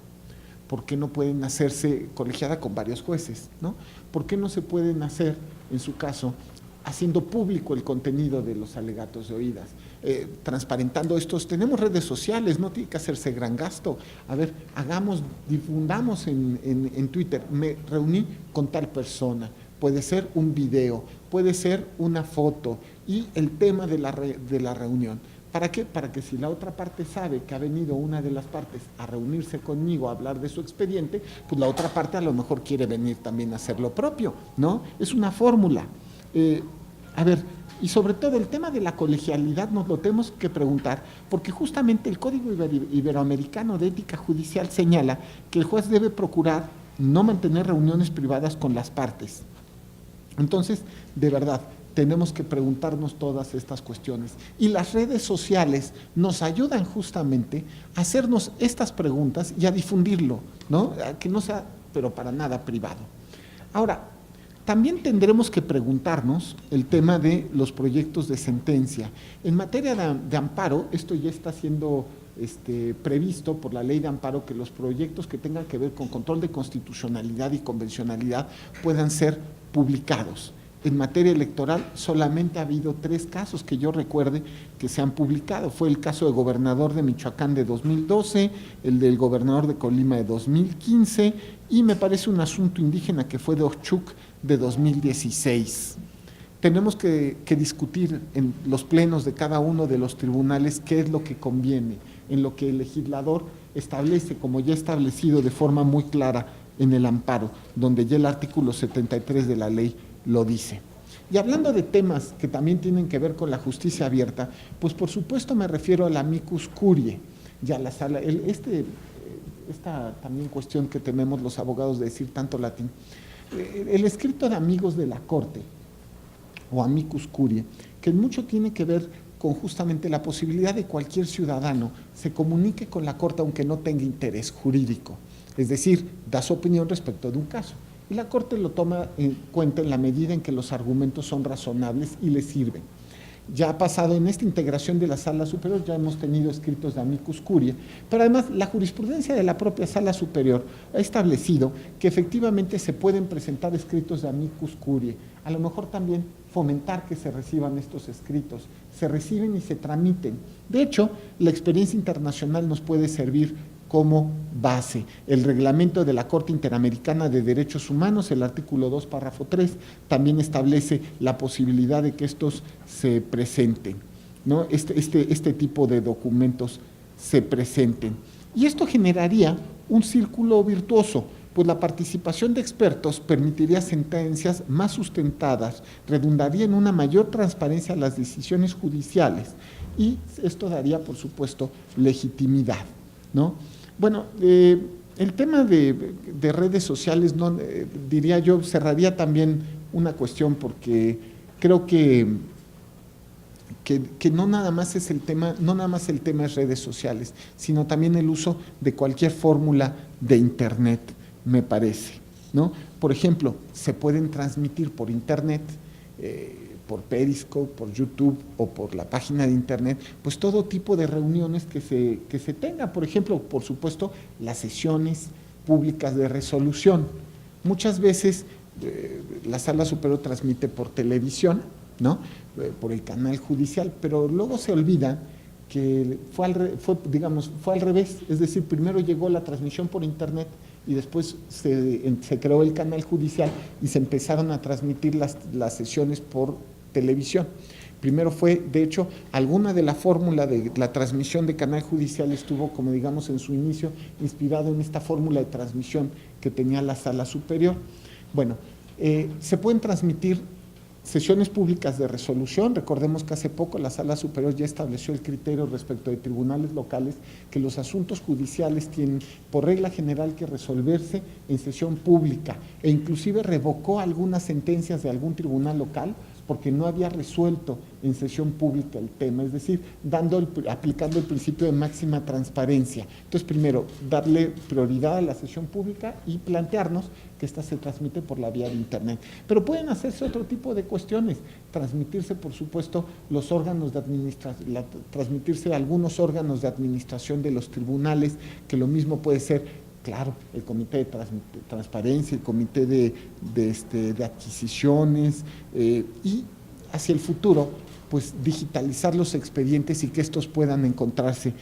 ¿Por qué no pueden hacerse colegiada con varios jueces, ¿no? ¿Por qué no se pueden hacer, en su caso, haciendo público el contenido de los alegatos de oídas, transparentando estos? Tenemos redes sociales, no tiene que hacerse gran gasto. A ver, difundamos en Twitter, me reuní con tal persona, puede ser un video, puede ser una foto y el tema de la reunión. ¿Para qué? Para que si la otra parte sabe que ha venido una de las partes a reunirse conmigo, a hablar de su expediente, pues la otra parte a lo mejor quiere venir también a hacer lo propio, ¿no? Es una fórmula. A ver, y sobre todo el tema de la colegialidad nos lo tenemos que preguntar, porque justamente el Código Iberoamericano de Ética Judicial señala que el juez debe procurar no mantener reuniones privadas con las partes. Entonces, de verdad, tenemos que preguntarnos todas estas cuestiones. Y las redes sociales nos ayudan justamente a hacernos estas preguntas y a difundirlo, ¿no? A que no sea, pero para nada privado. Ahora, también tendremos que preguntarnos el tema de los proyectos de sentencia. En materia de amparo, esto ya está siendo previsto por la ley de amparo, que los proyectos que tengan que ver con control de constitucionalidad y convencionalidad puedan ser publicados. en materia electoral solamente ha habido 3 casos que yo recuerde que se han publicado. Fue el caso del gobernador de Michoacán de 2012, el del gobernador de Colima de 2015 y me parece un asunto indígena que fue de Ochuc de 2016. Tenemos que discutir en los plenos de cada uno de los tribunales qué es lo que conviene, en lo que el legislador establece, como ya establecido de forma muy clara en el amparo, donde ya el artículo 73 de la ley lo dice. Y hablando de temas que también tienen que ver con la justicia abierta, pues por supuesto me refiero al amicus curiae, ya la sala, esta también cuestión que tenemos los abogados de decir tanto latín, el escrito de amigos de la Corte, o amicus curiae, que mucho tiene que ver con justamente la posibilidad de cualquier ciudadano se comunique con la Corte aunque no tenga interés jurídico, es decir, da su opinión respecto de un caso. Y la Corte lo toma en cuenta en la medida en que los argumentos son razonables y le sirven. Ya ha pasado en esta integración de la Sala Superior, ya hemos tenido escritos de amicus curiae, pero además la jurisprudencia de la propia Sala Superior ha establecido que efectivamente se pueden presentar escritos de amicus curiae, a lo mejor también fomentar que se reciban estos escritos, se reciben y se tramiten. De hecho, la experiencia internacional nos puede servir como base. El reglamento de la Corte Interamericana de Derechos Humanos, el artículo 2, párrafo 3, también establece la posibilidad de que estos se presenten, ¿no? Este tipo de documentos se presenten. Y esto generaría un círculo virtuoso, pues la participación de expertos permitiría sentencias más sustentadas, redundaría en una mayor transparencia a las decisiones judiciales y esto daría, por supuesto, legitimidad, ¿no? Bueno, el tema de redes sociales, no, diría yo, cerraría también una cuestión porque creo que no nada más es el tema, no nada más el tema es redes sociales, sino también el uso de cualquier fórmula de Internet, me parece, ¿no? Por ejemplo, se pueden transmitir por Internet, por Periscope, por YouTube o por la página de Internet, pues todo tipo de reuniones que se tenga. Por ejemplo, por supuesto, las sesiones públicas de resolución. Muchas veces la Sala Superior transmite por televisión, ¿no? Por el canal judicial, pero luego se olvida que fue al revés, es decir, primero llegó la transmisión por Internet y después se creó el canal judicial y se empezaron a transmitir las sesiones por televisión. Primero fue, de hecho, alguna de la fórmula de la transmisión de canal judicial estuvo, como digamos, en su inicio, inspirado en esta fórmula de transmisión que tenía la Sala Superior. Bueno, se pueden transmitir sesiones públicas de resolución. Recordemos que hace poco la Sala Superior ya estableció el criterio respecto de tribunales locales que los asuntos judiciales tienen por regla general que resolverse en sesión pública e inclusive revocó algunas sentencias de algún tribunal local porque no había resuelto en sesión pública el tema, es decir, aplicando el principio de máxima transparencia. Entonces, primero, darle prioridad a la sesión pública y plantearnos que esta se transmite por la vía de Internet. Pero pueden hacerse otro tipo de cuestiones, transmitirse, por supuesto, los órganos de administración, transmitirse algunos órganos de administración de los tribunales, que lo mismo puede ser, claro, el comité de transparencia, el comité de adquisiciones y hacia el futuro, pues digitalizar los expedientes y que estos puedan encontrarse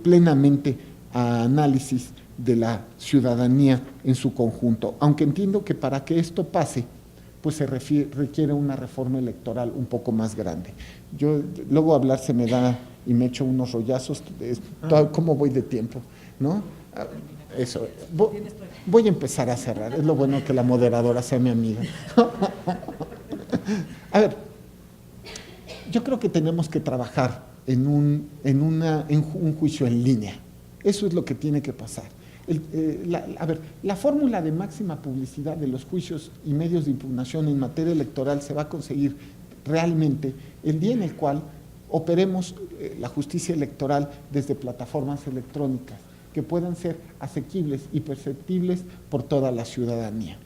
plenamente a análisis de la ciudadanía en su conjunto. Aunque entiendo que para que esto pase, pues se requiere una reforma electoral un poco más grande. Yo luego hablar se me da y me echo unos rollazos, ¿cómo voy de tiempo? ¿No? Eso, voy a empezar a cerrar, es lo bueno que la moderadora sea mi amiga. A ver, yo creo que tenemos que trabajar en un juicio en línea, eso es lo que tiene que pasar. La fórmula de máxima publicidad de los juicios y medios de impugnación en materia electoral se va a conseguir realmente el día en el cual operemos la justicia electoral desde plataformas electrónicas que puedan ser asequibles y perceptibles por toda la ciudadanía.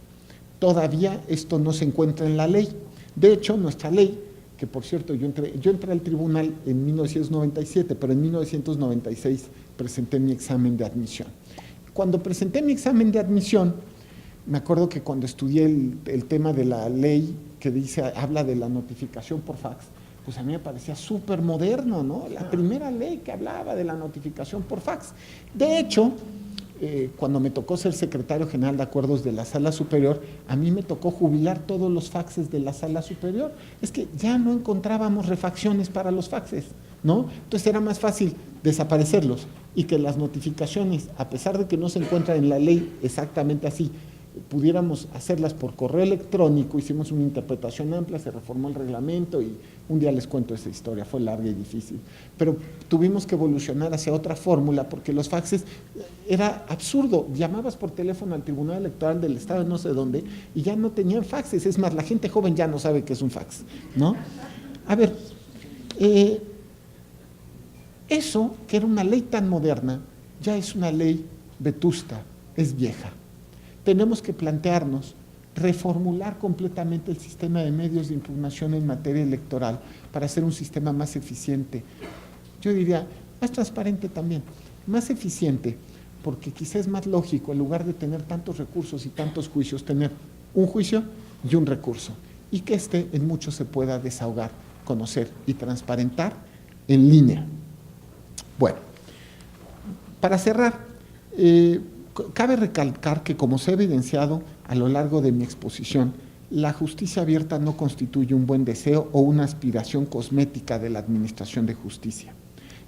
Todavía esto no se encuentra en la ley. De hecho, nuestra ley, que por cierto yo entré al tribunal en 1997, pero en 1996 presenté mi examen de admisión. Cuando presenté mi examen de admisión, me acuerdo que cuando estudié el tema de la ley que dice, habla de la notificación por fax, pues a mí me parecía súper moderno, ¿no? La primera ley que hablaba de la notificación por fax. De hecho, cuando me tocó ser secretario general de acuerdos de la Sala Superior, a mí me tocó jubilar todos los faxes de la Sala Superior. Es que ya no encontrábamos refacciones para los faxes, ¿no? Entonces era más fácil desaparecerlos y que las notificaciones, a pesar de que no se encuentra en la ley exactamente así, pudiéramos hacerlas por correo electrónico. Hicimos una interpretación amplia, se reformó el reglamento y un día les cuento esa historia, fue larga y difícil, pero tuvimos que evolucionar hacia otra fórmula porque los faxes era absurdo, llamabas por teléfono al Tribunal Electoral del Estado de no sé dónde y ya no tenían faxes, es más, la gente joven ya no sabe qué es un fax, ¿no? A ver, eso que era una ley tan moderna, ya es una ley vetusta, es vieja. Tenemos que plantearnos reformular completamente el sistema de medios de impugnación en materia electoral para hacer un sistema más eficiente, yo diría más transparente también, más eficiente, porque quizás es más lógico, en lugar de tener tantos recursos y tantos juicios, tener un juicio y un recurso, y que en mucho se pueda desahogar, conocer y transparentar en línea. Bueno, para cerrar, cabe recalcar que, como se ha evidenciado a lo largo de mi exposición, la justicia abierta no constituye un buen deseo o una aspiración cosmética de la administración de justicia.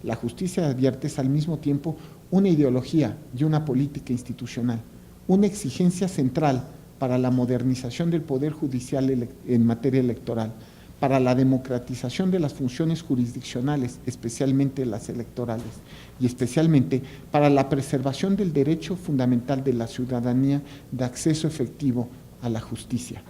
La justicia abierta es al mismo tiempo una ideología y una política institucional, una exigencia central para la modernización del Poder Judicial en materia electoral, para la democratización de las funciones jurisdiccionales, especialmente las electorales, y especialmente para la preservación del derecho fundamental de la ciudadanía de acceso efectivo a la justicia.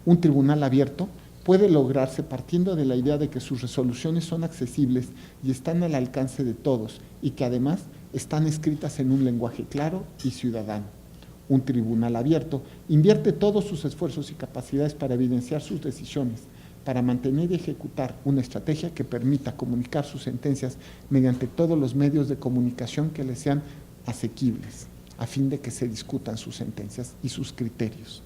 Un tribunal abierto puede lograrse partiendo de la idea de que sus resoluciones son accesibles y están al alcance de todos, y que además están escritas en un lenguaje claro y ciudadano. Un tribunal abierto invierte todos sus esfuerzos y capacidades para evidenciar sus decisiones, para mantener y ejecutar una estrategia que permita comunicar sus sentencias mediante todos los medios de comunicación que les sean asequibles, a fin de que se discutan sus sentencias y sus criterios.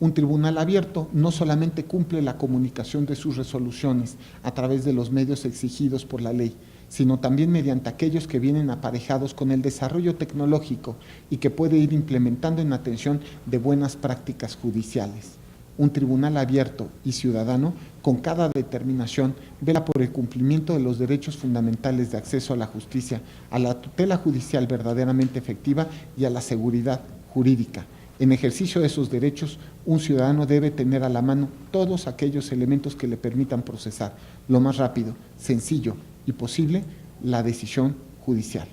Un tribunal abierto no solamente cumple la comunicación de sus resoluciones a través de los medios exigidos por la ley, sino también mediante aquellos que vienen aparejados con el desarrollo tecnológico y que puede ir implementando en atención de buenas prácticas judiciales. Un tribunal abierto y ciudadano, con cada determinación, vela por el cumplimiento de los derechos fundamentales de acceso a la justicia, a la tutela judicial verdaderamente efectiva y a la seguridad jurídica. En ejercicio de esos derechos, un ciudadano debe tener a la mano todos aquellos elementos que le permitan procesar lo más rápido, sencillo y posible la decisión judicial.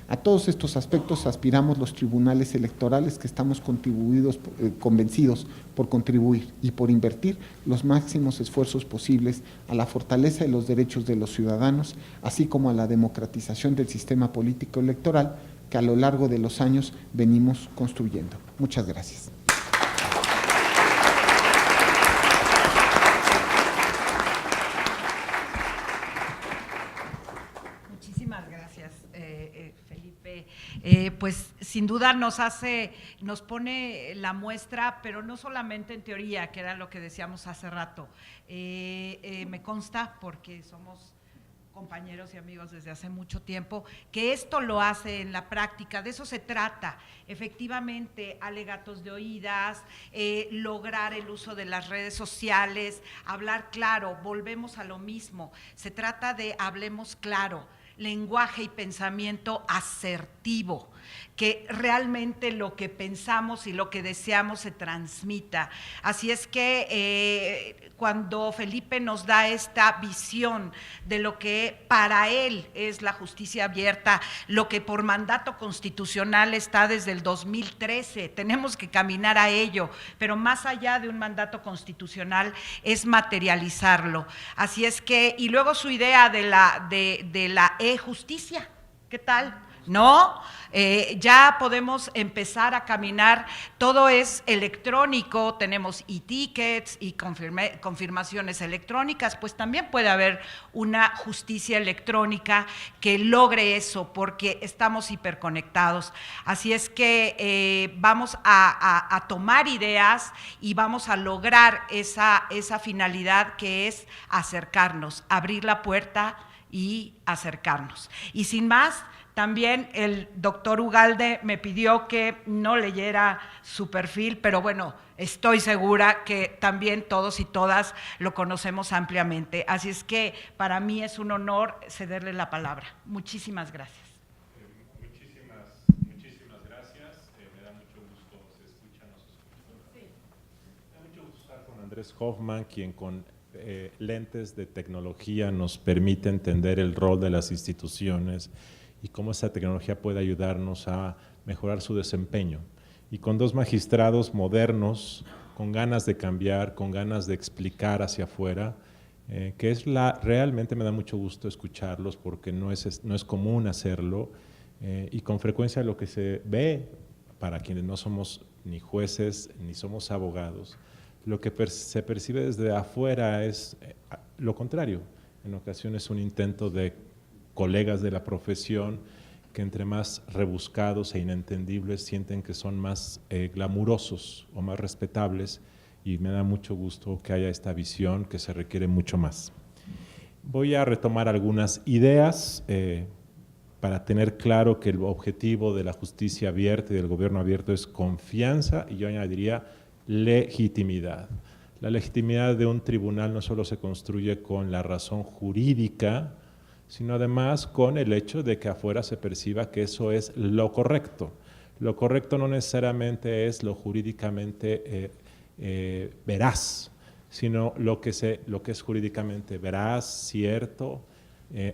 A todos estos aspectos aspiramos los tribunales electorales que estamos convencidos por contribuir y por invertir los máximos esfuerzos posibles a la fortaleza de los derechos de los ciudadanos, así como a la democratización del sistema político electoral que a lo largo de los años venimos construyendo. Muchas gracias.
Muchísimas gracias, Felipe. Pues sin duda nos pone la muestra, pero no solamente en teoría, que era lo que decíamos hace rato. Me consta, porque somos compañeros y amigos desde hace mucho tiempo, que esto lo hace en la práctica. De eso se trata, efectivamente, alegatos de oídas, lograr el uso de las redes sociales, hablar claro. Volvemos a lo mismo, se trata de hablemos claro, lenguaje y pensamiento asertivo, que realmente lo que pensamos y lo que deseamos se transmita. Así es que cuando Felipe nos da esta visión de lo que para él es la justicia abierta, lo que por mandato constitucional está desde el 2013, tenemos que caminar a ello, pero más allá de un mandato constitucional es materializarlo. Así es que, y luego su idea de la e-justicia, ¿qué tal? ¿no? Ya podemos empezar a caminar, todo es electrónico, tenemos e-tickets y confirmaciones electrónicas, pues también puede haber una justicia electrónica que logre eso, porque estamos hiperconectados. Así es que vamos a tomar ideas y vamos a lograr esa finalidad, que es acercarnos, abrir la puerta y acercarnos. Y sin más, también el doctor Ugalde me pidió que no leyera su perfil, pero bueno, estoy segura que también todos y todas lo conocemos ampliamente. Así es que para mí es un honor cederle la palabra. Muchísimas gracias.
Muchísimas gracias. Me da mucho gusto, ¿se escucha? ¿No se escucha? Sí. Me da mucho gusto estar con Andrés Hoffman, quien con lentes de tecnología nos permite entender el rol de las instituciones y cómo esa tecnología puede ayudarnos a mejorar su desempeño. Y con dos magistrados modernos, con ganas de cambiar, con ganas de explicar hacia afuera, que es realmente me da mucho gusto escucharlos, porque no es común hacerlo, y con frecuencia lo que se ve, para quienes no somos ni jueces ni somos abogados, lo que se percibe desde afuera es lo contrario. En ocasiones un intento de colegas de la profesión que entre más rebuscados e inentendibles sienten que son más glamurosos o más respetables, y me da mucho gusto que haya esta visión, que se requiere mucho más. Voy a retomar algunas ideas para tener claro que el objetivo de la justicia abierta y del gobierno abierto es confianza, y yo añadiría legitimidad. La legitimidad de un tribunal no solo se construye con la razón jurídica, sino además con el hecho de que afuera se perciba que eso es lo correcto. Lo correcto no necesariamente es lo jurídicamente veraz, sino lo que es jurídicamente veraz, cierto,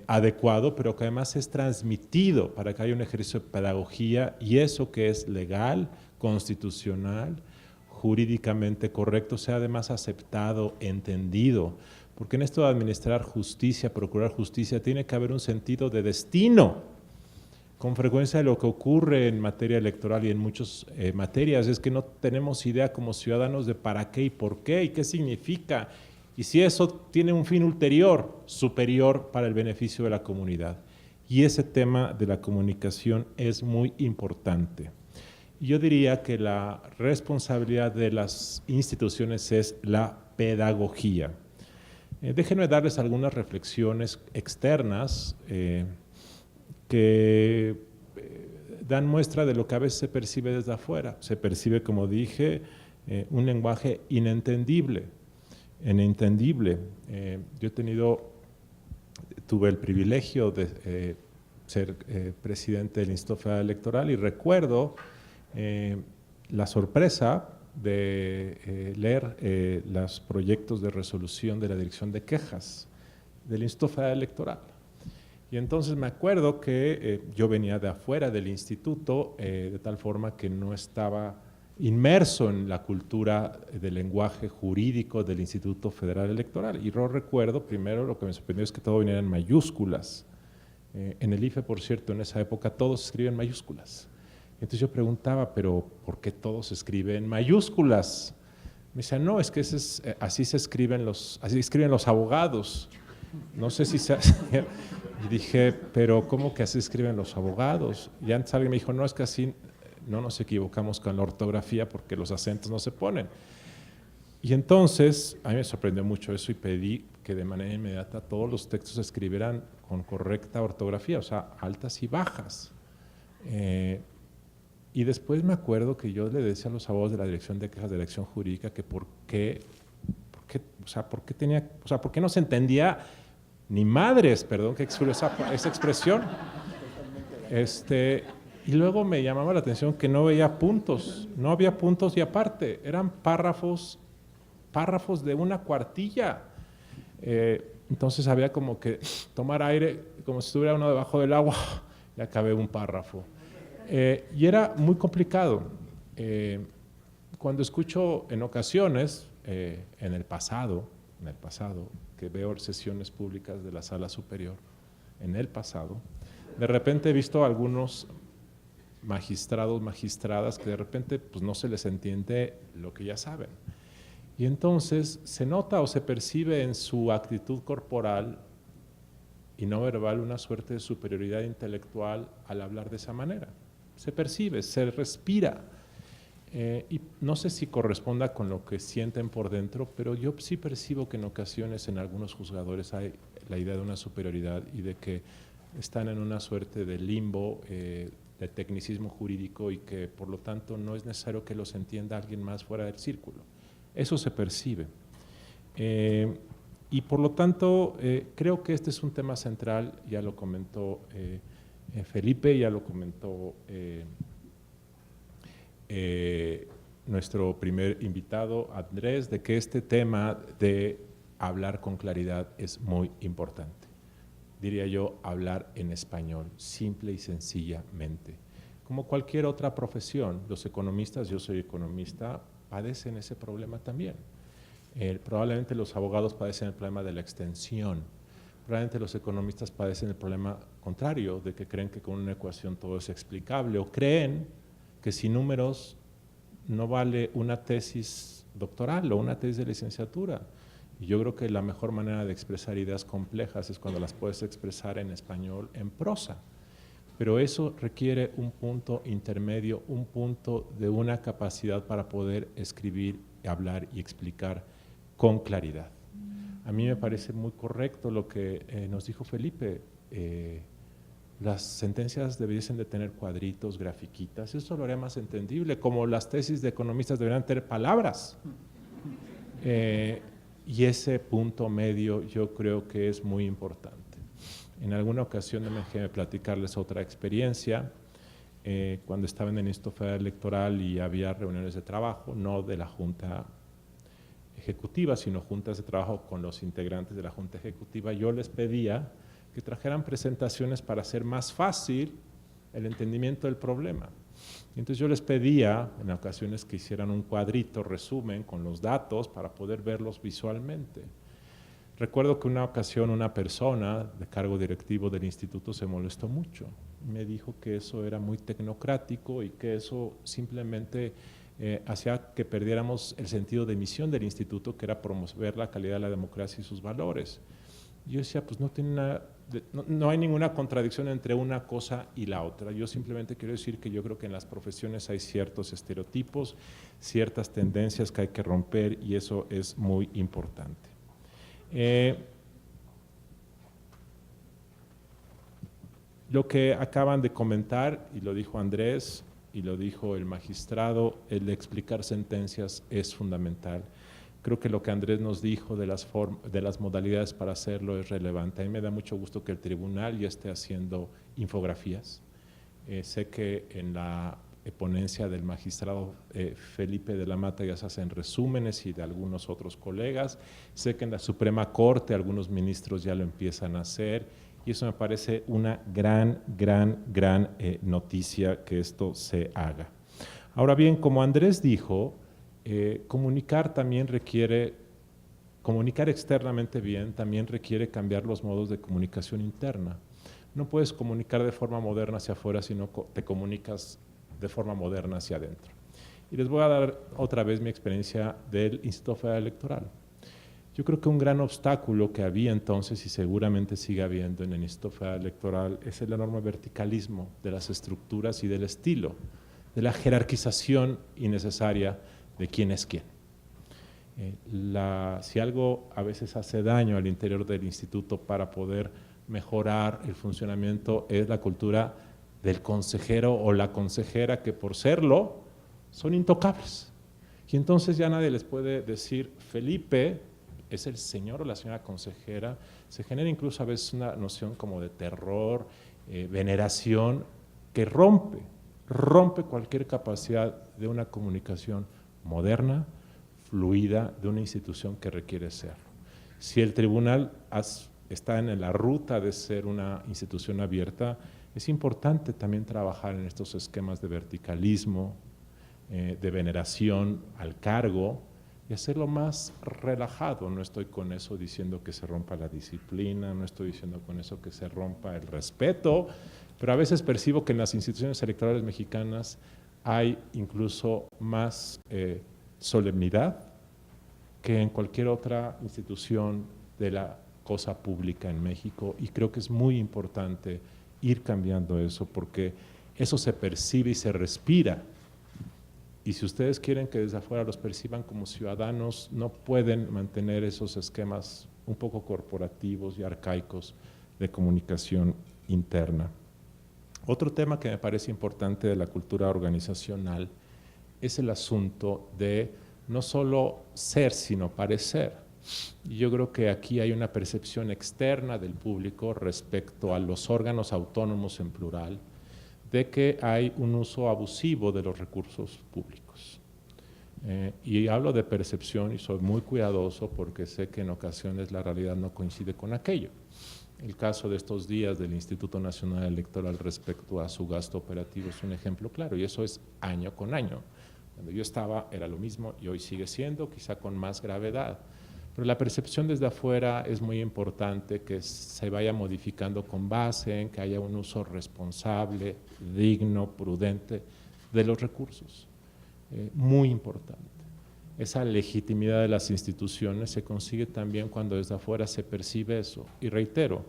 adecuado, pero que además es transmitido para que haya un ejercicio de pedagogía, y eso que es legal, constitucional, jurídicamente correcto, sea además aceptado, entendido. Porque en esto de administrar justicia, procurar justicia, tiene que haber un sentido de destino. Con frecuencia lo que ocurre en materia electoral y en muchas materias es que no tenemos idea como ciudadanos de para qué y por qué y qué significa, y si eso tiene un fin ulterior, superior para el beneficio de la comunidad. Y ese tema de la comunicación es muy importante. Yo diría que la responsabilidad de las instituciones es la pedagogía. Déjenme darles algunas reflexiones externas que dan muestra de lo que a veces se percibe desde afuera. Se percibe, como dije, un lenguaje inentendible. Yo tuve el privilegio de ser presidente del Instituto Federal Electoral, y recuerdo la sorpresa de leer los proyectos de resolución de la Dirección de Quejas del Instituto Federal Electoral. Y entonces me acuerdo que yo venía de afuera del instituto, de tal forma que no estaba inmerso en la cultura del lenguaje jurídico del Instituto Federal Electoral. Y yo recuerdo, primero, lo que me sorprendió es que todo venía en mayúsculas. En el IFE, por cierto, en esa época todos escriben mayúsculas. Entonces yo preguntaba, pero ¿por qué todo se escribe en mayúsculas? Me decían, no, es que así escriben los abogados. No sé si se hace. Y dije, pero ¿cómo que así escriben los abogados? Y antes alguien me dijo, no, es que así no nos equivocamos con la ortografía porque los acentos no se ponen. Y entonces a mí me sorprendió mucho eso, y pedí que de manera inmediata todos los textos se escribieran con correcta ortografía, o sea, altas y bajas. Y después me acuerdo que yo le decía a los abogados de la Dirección de Quejas de la Dirección Jurídica que por qué no se entendía ni madres, perdón que esa expresión. Y luego me llamaba la atención que no veía puntos, no había puntos y aparte, eran párrafos de una cuartilla. Entonces había como que tomar aire, como si estuviera uno debajo del agua, y acabé un párrafo. Y era muy complicado. Cuando escucho en ocasiones, en el pasado, que veo sesiones públicas de la Sala Superior, en el pasado, De repente he visto algunos magistrados, magistradas que de repente pues, no se les entiende lo que ya saben. Y entonces se nota o se percibe en su actitud corporal y no verbal una suerte de superioridad intelectual al hablar de esa manera. Se percibe, se respira. Y no sé si corresponda con lo que sienten por dentro, pero yo sí percibo que en ocasiones en algunos juzgadores hay la idea de una superioridad y de que están en una suerte de limbo, de tecnicismo jurídico y que por lo tanto no es necesario que los entienda alguien más fuera del círculo. Eso se percibe. Y por lo tanto, creo que este es un tema central, ya lo comentó Felipe, ya lo comentó nuestro primer invitado, Andrés, de que este tema de hablar con claridad es muy importante. Diría yo, hablar en español, simple y sencillamente. Como cualquier otra profesión, los economistas, yo soy economista, padecen ese problema también. Probablemente los abogados padecen el problema de la extensión, probablemente los economistas padecen el problema contrario, de que creen que con una ecuación todo es explicable, o creen que sin números no vale una tesis doctoral o una tesis de licenciatura. Y yo creo que la mejor manera de expresar ideas complejas es cuando las puedes expresar en español, en prosa. Pero eso requiere un punto intermedio, un punto de una capacidad para poder escribir, hablar y explicar con claridad. A mí me parece muy correcto lo que nos dijo Felipe. Las sentencias debiesen de tener cuadritos, grafiquitas, eso lo haría más entendible, como las tesis de economistas deberían tener palabras. Y ese punto medio yo creo que es muy importante. En alguna ocasión déjenme platicarles otra experiencia, cuando estaba en el Instituto Federal Electoral y había reuniones de trabajo, no de la Junta Ejecutiva, sino juntas de trabajo con los integrantes de la Junta Ejecutiva, yo les pedía que trajeran presentaciones para hacer más fácil el entendimiento del problema. Entonces yo les pedía en ocasiones que hicieran un cuadrito, resumen, con los datos para poder verlos visualmente. Recuerdo que una ocasión una persona de cargo directivo del instituto se molestó mucho. Me dijo que eso era muy tecnocrático y que eso simplemente hacía que perdiéramos el sentido de misión del instituto, que era promover la calidad de la democracia y sus valores. Yo decía, pues no hay ninguna contradicción entre una cosa y la otra. Yo simplemente quiero decir que yo creo que en las profesiones hay ciertos estereotipos, ciertas tendencias que hay que romper y eso es muy importante. Lo que acaban de comentar, y lo dijo Andrés, y lo dijo el magistrado, el de explicar sentencias es fundamental. Creo que lo que Andrés nos dijo de las modalidades para hacerlo es relevante. A mí me da mucho gusto que el tribunal ya esté haciendo infografías. Sé que en la ponencia del magistrado Felipe de la Mata ya se hacen resúmenes y de algunos otros colegas. Sé que en la Suprema Corte algunos ministros ya lo empiezan a hacer y eso me parece una gran noticia que esto se haga. Ahora bien, como Andrés dijo, comunicar externamente bien también requiere cambiar los modos de comunicación interna. No puedes comunicar de forma moderna hacia afuera si no te comunicas de forma moderna hacia adentro. Y les voy a dar otra vez mi experiencia del Instituto Federal Electoral. Yo creo que un gran obstáculo que había entonces y seguramente sigue habiendo en el Instituto Federal Electoral es el enorme verticalismo de las estructuras y del estilo, de la jerarquización innecesaria de quién es quién. Si algo a veces hace daño al interior del instituto para poder mejorar el funcionamiento es la cultura del consejero o la consejera que por serlo son intocables. Y entonces ya nadie les puede decir Felipe es el señor o la señora consejera. Se genera incluso a veces una noción como de terror, veneración, que rompe cualquier capacidad de una comunicación moderna, fluida, de una institución que requiere serlo. Si el tribunal está en la ruta de ser una institución abierta, es importante también trabajar en estos esquemas de verticalismo, de veneración al cargo y hacerlo más relajado. No estoy con eso diciendo que se rompa la disciplina, no estoy diciendo con eso que se rompa el respeto, pero a veces percibo que en las instituciones electorales mexicanas hay incluso más solemnidad que en cualquier otra institución de la cosa pública en México, y creo que es muy importante ir cambiando eso, porque eso se percibe y se respira. Y si ustedes quieren que desde afuera los perciban como ciudadanos, no pueden mantener esos esquemas un poco corporativos y arcaicos de comunicación interna. Otro tema que me parece importante de la cultura organizacional es el asunto de no solo ser, sino parecer. Y yo creo que aquí hay una percepción externa del público respecto a los órganos autónomos en plural, de que hay un uso abusivo de los recursos públicos. Y hablo de percepción y soy muy cuidadoso porque sé que en ocasiones la realidad no coincide con aquello. El caso de estos días del Instituto Nacional Electoral respecto a su gasto operativo es un ejemplo claro, y eso es año con año. Cuando yo estaba era lo mismo y hoy sigue siendo, quizá con más gravedad. Pero la percepción desde afuera es muy importante que se vaya modificando con base en que haya un uso responsable, digno, prudente de los recursos. Muy importante. Esa legitimidad de las instituciones se consigue también cuando desde afuera se percibe eso. Y reitero,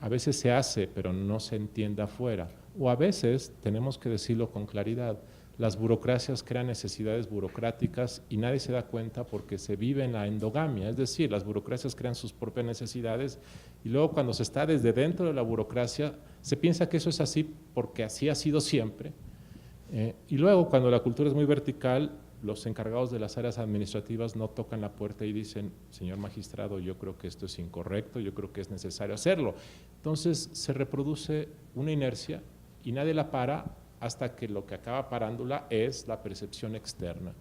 a veces se hace, pero no se entiende afuera. O a veces, tenemos que decirlo con claridad, las burocracias crean necesidades burocráticas y nadie se da cuenta porque se vive en la endogamia, es decir, las burocracias crean sus propias necesidades y luego cuando se está desde dentro de la burocracia se piensa que eso es así porque así ha sido siempre, y luego cuando la cultura es muy vertical, los encargados de las áreas administrativas no tocan la puerta y dicen, señor magistrado, yo creo que esto es incorrecto, yo creo que es necesario hacerlo. Entonces se reproduce una inercia y nadie la para hasta que lo que acaba parándola es la percepción externa.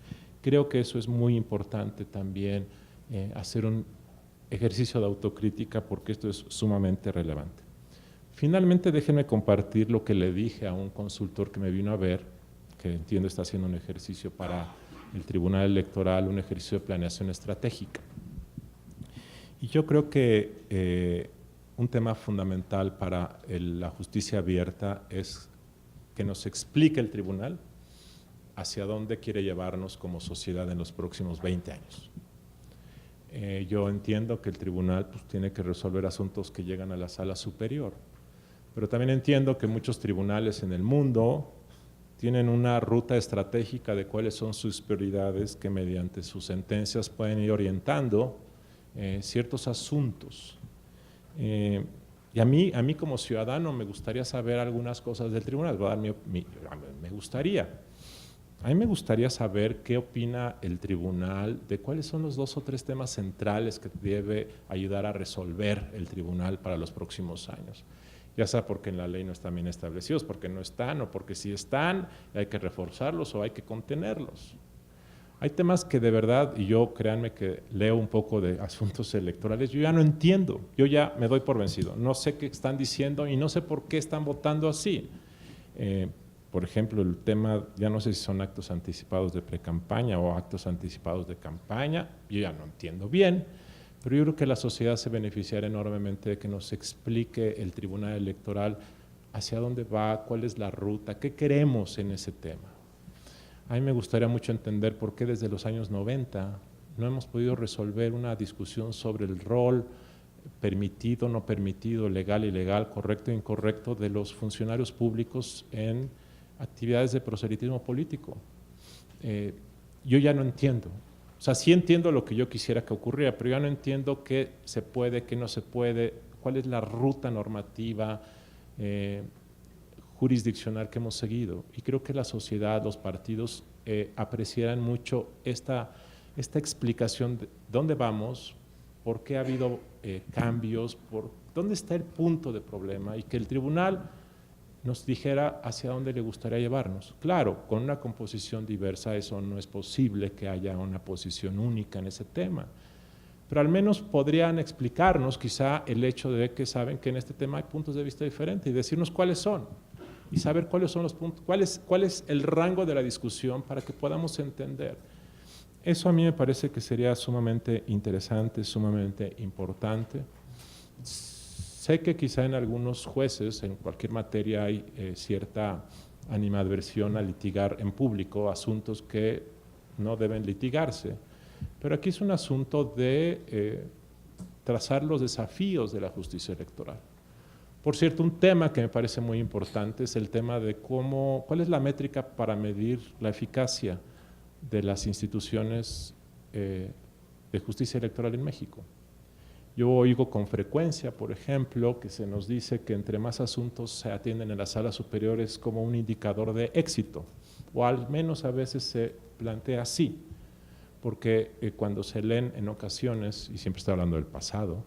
Creo que eso es muy importante también, hacer un ejercicio de autocrítica porque esto es sumamente relevante. Finalmente, déjenme compartir lo que le dije a un consultor que me vino a ver, que entiendo está haciendo un ejercicio para el Tribunal Electoral, un ejercicio de planeación estratégica. Y yo creo que un tema fundamental para la justicia abierta es que nos explique el tribunal hacia dónde quiere llevarnos como sociedad en los próximos 20 años. Yo entiendo que el tribunal pues, tiene que resolver asuntos que llegan a la sala superior, pero también entiendo que muchos tribunales en el mundo tienen una ruta estratégica de cuáles son sus prioridades que mediante sus sentencias pueden ir orientando ciertos asuntos. Y a mí como ciudadano me gustaría saber algunas cosas del tribunal, voy a dar a mí me gustaría saber qué opina el tribunal de cuáles son los 2 o 3 temas centrales que debe ayudar a resolver el tribunal para los próximos años. Ya sea porque en la ley no están bien establecidos, porque no están, o porque sí están, hay que reforzarlos o hay que contenerlos. Hay temas que de verdad, y yo créanme que leo un poco de asuntos electorales, yo ya no entiendo, yo ya me doy por vencido, no sé qué están diciendo y no sé por qué están votando así. Por ejemplo, el tema, ya no sé si son actos anticipados de precampaña o actos anticipados de campaña, yo ya no entiendo bien, pero yo creo que la sociedad se beneficiará enormemente de que nos explique el Tribunal Electoral hacia dónde va, cuál es la ruta, qué queremos en ese tema. A mí me gustaría mucho entender por qué desde los años 90 no hemos podido resolver una discusión sobre el rol permitido, no permitido, legal, ilegal, correcto, incorrecto de los funcionarios públicos en actividades de proselitismo político. Yo ya no entiendo. O sea, sí entiendo lo que yo quisiera que ocurriera, pero ya no entiendo qué se puede, qué no se puede, cuál es la ruta normativa, jurisdiccional que hemos seguido. Y creo que la sociedad, los partidos apreciarán mucho esta explicación de dónde vamos, por qué ha habido cambios, por dónde está el punto de problema y que el tribunal nos dijera hacia dónde le gustaría llevarnos. Claro, con una composición diversa eso no es posible que haya una posición única en ese tema, pero al menos podrían explicarnos quizá el hecho de que saben que en este tema hay puntos de vista diferentes y decirnos cuáles son y saber cuáles son los puntos, cuál es el rango de la discusión para que podamos entender. Eso a mí me parece que sería sumamente interesante, sumamente importante. sé que quizá en algunos jueces, en cualquier materia, hay cierta animadversión a litigar en público asuntos que no deben litigarse, pero aquí es un asunto de trazar los desafíos de la justicia electoral. Por cierto, un tema que me parece muy importante es el tema de cuál es la métrica para medir la eficacia de las instituciones de justicia electoral en México. Yo oigo con frecuencia, por ejemplo, que se nos dice que entre más asuntos se atienden en las salas superiores como un indicador de éxito, o al menos a veces se plantea así, porque cuando se leen en ocasiones, y siempre estoy hablando del pasado,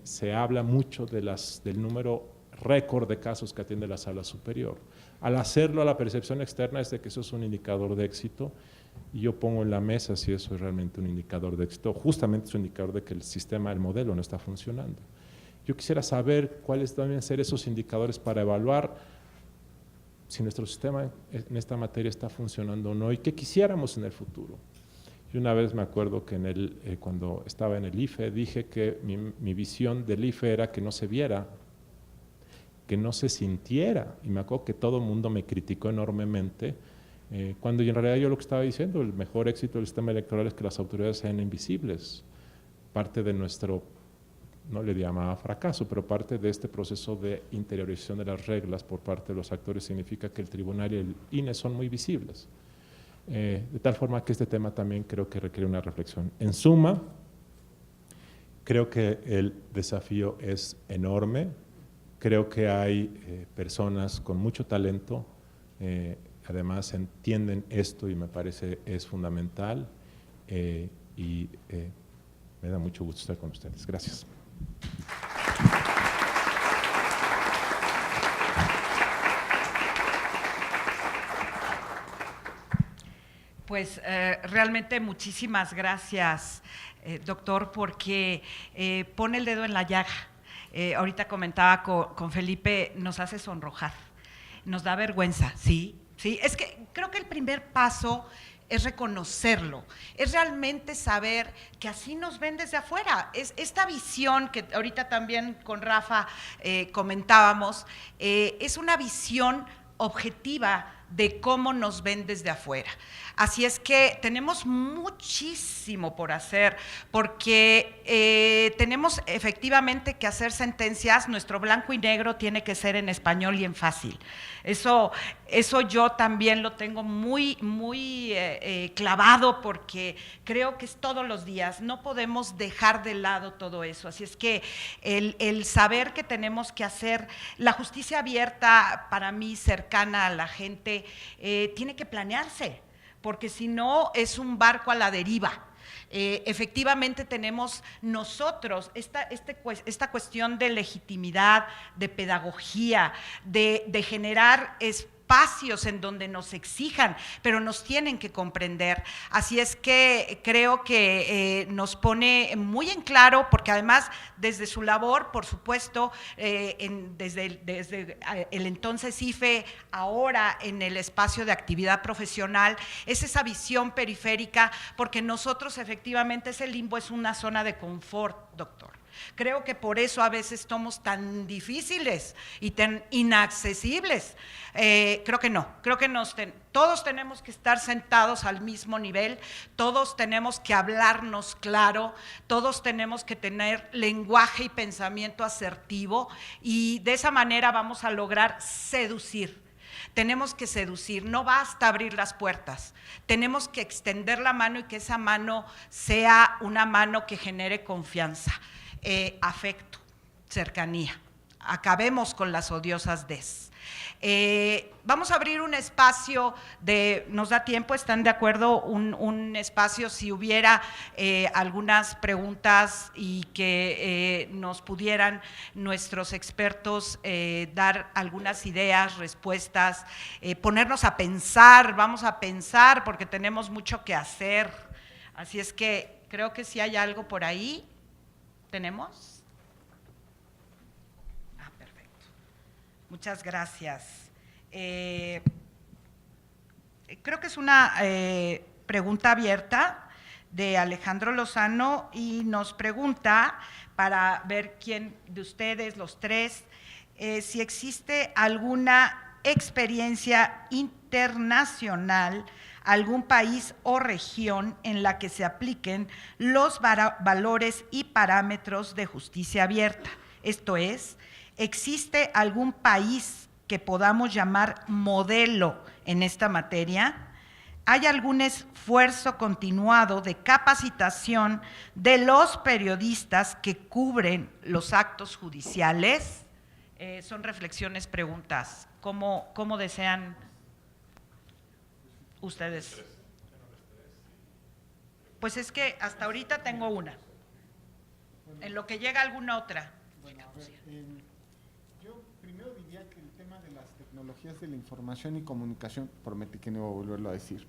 se habla mucho del número récord de casos que atiende la sala superior. Al hacerlo, la percepción externa es de que eso es un indicador de éxito, y yo pongo en la mesa si eso es realmente un indicador de éxito. Justamente es un indicador de que el sistema, el modelo no está funcionando. Yo quisiera saber cuáles deben ser esos indicadores para evaluar si nuestro sistema en esta materia está funcionando o no y qué quisiéramos en el futuro. Yo una vez me acuerdo que cuando estaba en el IFE dije que mi visión del IFE era que no se viera, que no se sintiera, y me acuerdo que todo el mundo me criticó enormemente, cuando en realidad yo lo que estaba diciendo, el mejor éxito del sistema electoral es que las autoridades sean invisibles. Parte de nuestro, no le llamaba fracaso, pero parte de este proceso de interiorización de las reglas por parte de los actores significa que el tribunal y el INE son muy visibles. De tal forma que este tema también creo que requiere una reflexión. En suma, creo que el desafío es enorme, creo que hay personas con mucho talento, además entienden esto y me parece es fundamental y me da mucho gusto estar con ustedes. Gracias.
Pues realmente muchísimas gracias, doctor, porque pone el dedo en la llaga. Ahorita comentaba con Felipe, nos hace sonrojar, nos da vergüenza, ¿sí? Sí, es que creo que el primer paso es reconocerlo, es realmente saber que así nos ven desde afuera. Es esta visión que ahorita también con Rafa comentábamos, es una visión objetiva de cómo nos ven desde afuera. Así es que tenemos muchísimo por hacer, porque tenemos efectivamente que hacer sentencias, nuestro blanco y negro tiene que ser en español y en fácil. Eso yo también lo tengo muy clavado, porque creo que es todos los días, no podemos dejar de lado todo eso. Así es que el saber que tenemos que hacer la justicia abierta, para mí cercana a la gente, tiene que planearse, porque si no es un barco a la deriva. Efectivamente tenemos nosotros esta cuestión de legitimidad, de pedagogía, de generar espacios en donde nos exijan, pero nos tienen que comprender. Así es que creo que nos pone muy en claro, porque además desde su labor, por supuesto, desde el entonces IFE, ahora en el espacio de actividad profesional, es esa visión periférica, porque nosotros efectivamente ese limbo es una zona de confort, doctor. Creo que por eso a veces somos tan difíciles y tan inaccesibles. Creo que no, creo que todos tenemos que estar sentados al mismo nivel, todos tenemos que hablarnos claro, todos tenemos que tener lenguaje y pensamiento asertivo, y de esa manera vamos a lograr seducir. Tenemos que seducir, no basta abrir las puertas, tenemos que extender la mano y que esa mano sea una mano que genere confianza. Afecto, cercanía. Acabemos con las odiosas des. Vamos a abrir un espacio ¿nos da tiempo? ¿Están de acuerdo? Un espacio, si hubiera algunas preguntas y que nos pudieran nuestros expertos dar algunas ideas, respuestas, ponernos a pensar, vamos a pensar porque tenemos mucho que hacer. Así es que creo que si hay algo por ahí. ¿Tenemos? Perfecto. Muchas gracias. Creo que es una pregunta abierta. de Alejandro Lozano y nos pregunta, para ver quién de ustedes, los tres, si existe alguna experiencia internacional, algún país o región en la que se apliquen los valores y parámetros de justicia abierta. Esto es, ¿existe algún país que podamos llamar modelo en esta materia? ¿Hay algún esfuerzo continuado de capacitación de los periodistas que cubren los actos judiciales? Son reflexiones, preguntas. ¿Cómo desean ustedes? Pues es que hasta ahorita tengo una. En lo que llega alguna otra.
Bueno, a ver, yo primero diría que el tema de las tecnologías de la información y comunicación, prometí que no iba a volverlo a decir,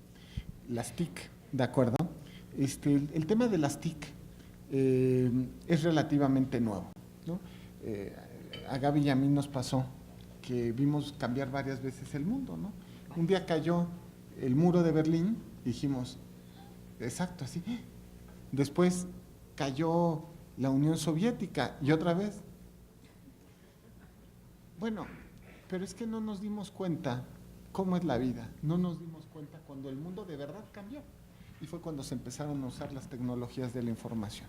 las TIC, ¿de acuerdo? El tema de las TIC es relativamente nuevo, ¿no? A Gaby y a mí nos pasó que vimos cambiar varias veces el mundo, ¿no? Un día cayó el muro de Berlín, dijimos, exacto, así. Después cayó la Unión Soviética y otra vez. Bueno, pero es que no nos dimos cuenta cómo es la vida, no nos dimos cuenta cuando el mundo de verdad cambió y fue cuando se empezaron a usar las tecnologías de la información.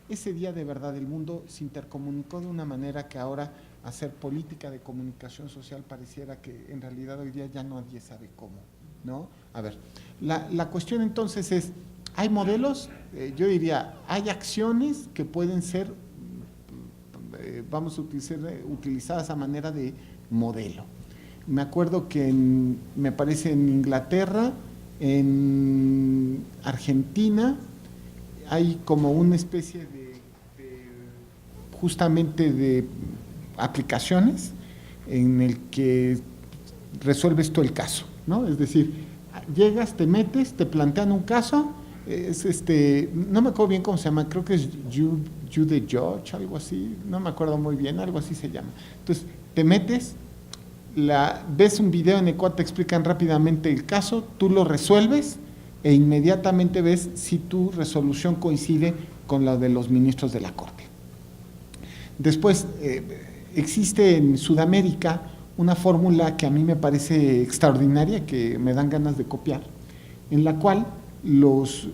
Ese día de verdad el mundo se intercomunicó de una manera que ahora hacer política de comunicación social pareciera que en realidad hoy día ya nadie sabe cómo, ¿no? A ver, la cuestión entonces es, ¿hay modelos? Yo diría, hay acciones que pueden ser, vamos a utilizadas a manera de modelo. Me acuerdo que me parece en Inglaterra, en Argentina, hay como una especie justamente de aplicaciones en el que resuelves todo el caso, ¿no? Es decir, llegas, te metes, te plantean un caso, no me acuerdo bien cómo se llama, creo que es You the Judge, algo así, no me acuerdo muy bien, algo así se llama. Entonces, te metes, ves un video en el cual te explican rápidamente el caso, tú lo resuelves e inmediatamente ves si tu resolución coincide con la de los ministros de la Corte. Después, existe en Sudamérica una fórmula que a mí me parece extraordinaria, que me dan ganas de copiar, en la cual los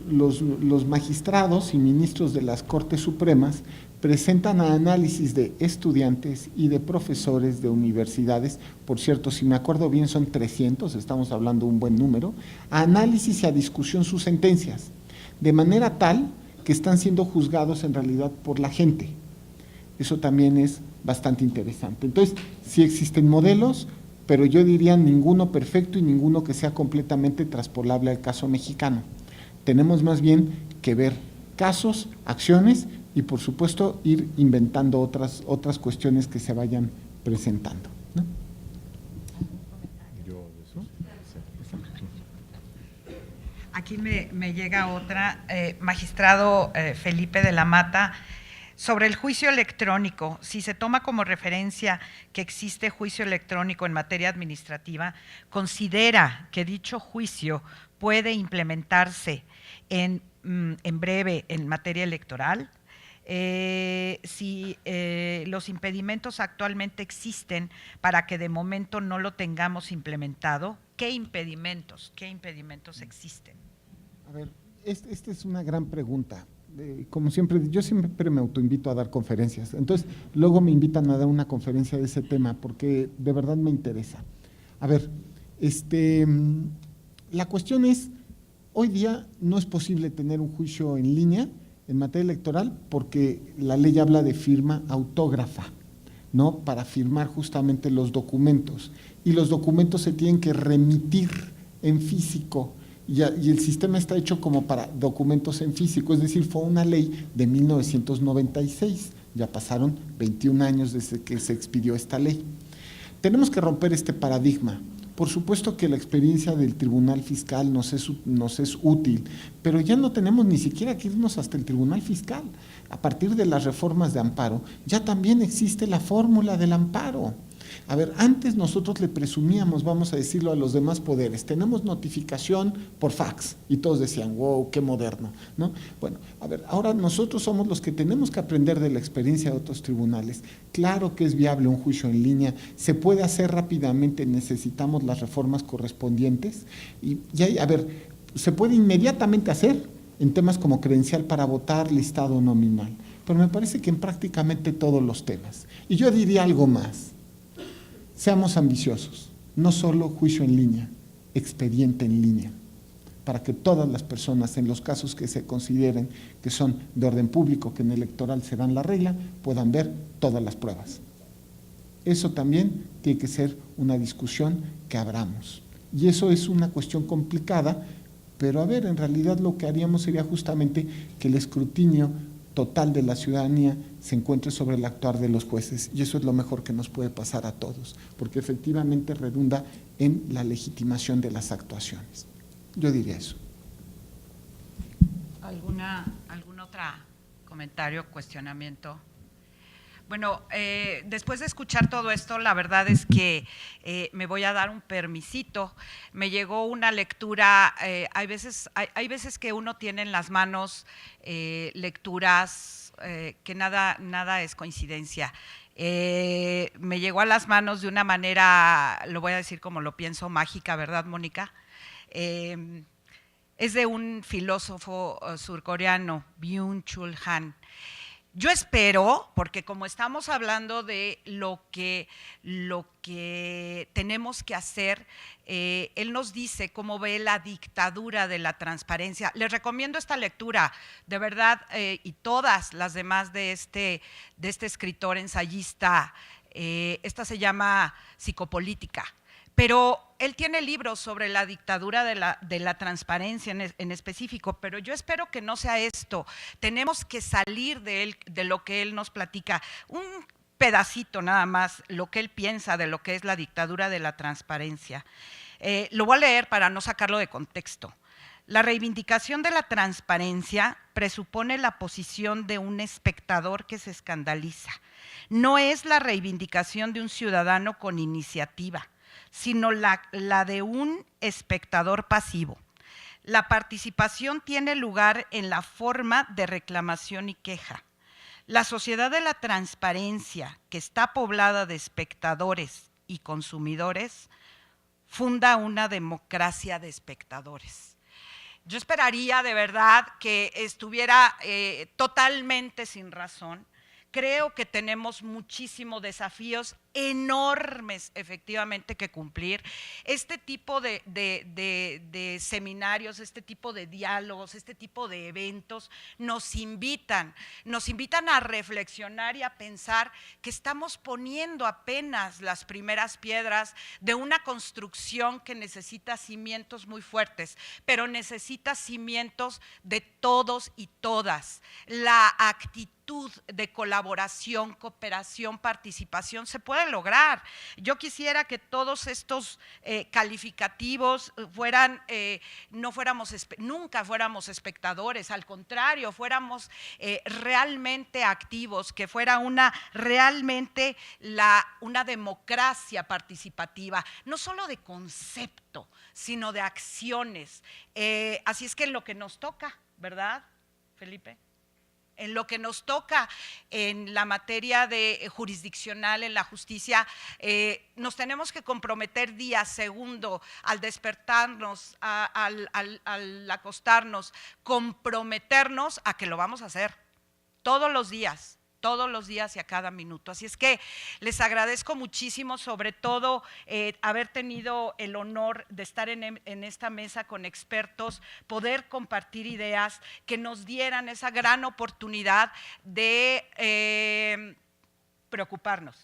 magistrados y ministros de las Cortes Supremas presentan análisis de estudiantes y de profesores de universidades, por cierto, si me acuerdo bien son 300, estamos hablando de un buen número, a análisis y a discusión sus sentencias, de manera tal que están siendo juzgados en realidad por la gente. Eso también es bastante interesante. Entonces, sí existen modelos, pero yo diría ninguno perfecto y ninguno que sea completamente traspolable al caso mexicano. Tenemos más bien que ver casos, acciones y por supuesto ir inventando otras cuestiones que se vayan presentando, ¿no?
Aquí me llega otra, magistrado Felipe de la Mata, sobre el juicio electrónico. Si se toma como referencia que existe juicio electrónico en materia administrativa, ¿considera que dicho juicio puede implementarse en breve en materia electoral? Si los impedimentos actualmente existen para que de momento no lo tengamos implementado, ¿qué impedimentos existen?
A ver, esta es una gran pregunta. Como siempre, yo siempre me autoinvito a dar conferencias, entonces luego me invitan a dar una conferencia de ese tema porque de verdad me interesa. A ver, la cuestión es, hoy día no es posible tener un juicio en línea en materia electoral porque la ley habla de firma autógrafa, ¿no? Para firmar justamente los documentos y los documentos se tienen que remitir en físico. Y el sistema está hecho como para documentos en físico, es decir, fue una ley de 1996, ya pasaron 21 años desde que se expidió esta ley. Tenemos que romper este paradigma. Por supuesto que la experiencia del Tribunal Fiscal nos es útil, pero ya no tenemos ni siquiera que irnos hasta el Tribunal Fiscal. A partir de las reformas de amparo, ya también existe la fórmula del amparo. A ver, antes nosotros le presumíamos, vamos a decirlo, a los demás poderes, tenemos notificación por fax, y todos decían, wow, qué moderno, ¿no? Bueno, a ver, ahora nosotros somos los que tenemos que aprender de la experiencia de otros tribunales. Claro que es viable un juicio en línea, se puede hacer rápidamente, necesitamos las reformas correspondientes, y hay, a ver, se puede inmediatamente hacer en temas como credencial para votar, listado nominal, pero me parece que en prácticamente todos los temas. Y yo diría algo más, seamos ambiciosos, no solo juicio en línea, expediente en línea, para que todas las personas, en los casos que se consideren que son de orden público, que en electoral serán la regla, puedan ver todas las pruebas. Eso también tiene que ser una discusión que abramos. Y eso es una cuestión complicada, pero a ver, en realidad lo que haríamos sería justamente que el escrutinio total de la ciudadanía se encuentre sobre el actuar de los jueces, y eso es lo mejor que nos puede pasar a todos, porque efectivamente redunda en la legitimación de las actuaciones. Yo diría eso.
¿Algún otro comentario, cuestionamiento? Bueno, después de escuchar todo esto, la verdad es que me voy a dar un permisito. Me llegó una lectura, hay veces que uno tiene en las manos lecturas que nada es coincidencia. Me llegó a las manos de una manera, lo voy a decir como lo pienso, mágica, ¿verdad, Mónica? Es de un filósofo surcoreano, Byung-Chul Han. Yo espero, porque como estamos hablando de lo que tenemos que hacer, él nos dice cómo ve la dictadura de la transparencia. Les recomiendo esta lectura, de verdad, y todas las demás de este escritor ensayista. Esta se llama Psicopolítica. Pero él tiene libros sobre la dictadura de la transparencia en específico, pero yo espero que no sea esto. Tenemos que salir de lo que él nos platica. Un pedacito nada más, lo que él piensa de lo que es la dictadura de la transparencia. Lo voy a leer para no sacarlo de contexto. La reivindicación de la transparencia presupone la posición de un espectador que se escandaliza. No es la reivindicación de un ciudadano con iniciativa, sino la de un espectador pasivo. La participación tiene lugar en la forma de reclamación y queja. La sociedad de la transparencia, que está poblada de espectadores y consumidores, funda una democracia de espectadores. Yo esperaría de verdad que estuviera totalmente sin razón. Creo que tenemos muchísimos desafíos enormes efectivamente que cumplir. Este tipo de seminarios, este tipo de diálogos, este tipo de eventos nos invitan a reflexionar y a pensar que estamos poniendo apenas las primeras piedras de una construcción que necesita cimientos muy fuertes, pero necesita cimientos de todos y todas. La actitud de colaboración, cooperación, participación se puede lograr. Yo quisiera que todos estos calificativos nunca fuéramos espectadores, al contrario, fuéramos realmente activos, que fuera realmente una democracia participativa, no solo de concepto, sino de acciones. Así es que en lo que nos toca, ¿verdad, Felipe? En lo que nos toca en la materia jurisdiccional, en la justicia, nos tenemos que comprometer día, segundo, al despertarnos, al acostarnos, comprometernos a que lo vamos a hacer todos los días y a cada minuto. Así es que les agradezco muchísimo, sobre todo haber tenido el honor de estar en esta mesa con expertos, poder compartir ideas que nos dieran esa gran oportunidad de preocuparnos,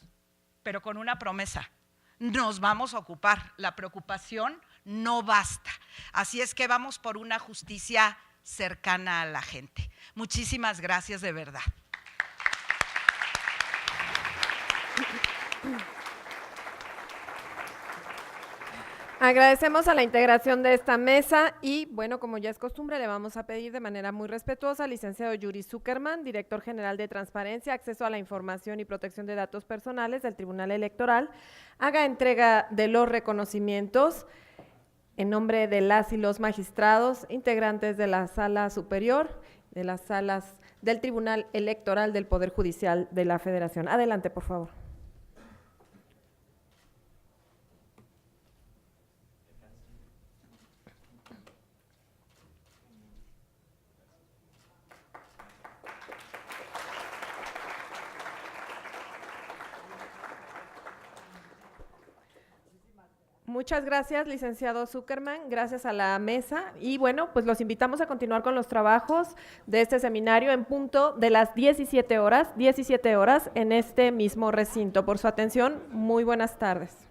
pero con una promesa: nos vamos a ocupar. La preocupación no basta. Así es que vamos por una justicia cercana a la gente. Muchísimas gracias de verdad.
Agradecemos a la integración de esta mesa y, bueno, como ya es costumbre, le vamos a pedir de manera muy respetuosa al licenciado Yuri Zuckerman, director general de Transparencia, Acceso a la Información y Protección de Datos Personales del Tribunal Electoral, haga entrega de los reconocimientos en nombre de las y los magistrados, integrantes de la Sala Superior, de las salas del Tribunal Electoral del Poder Judicial de la Federación. Adelante, por favor. Muchas gracias, licenciado Zuckerman, gracias a la mesa y bueno, pues los invitamos a continuar con los trabajos de este seminario en punto de las 17 horas en este mismo recinto. Por su atención, muy buenas tardes.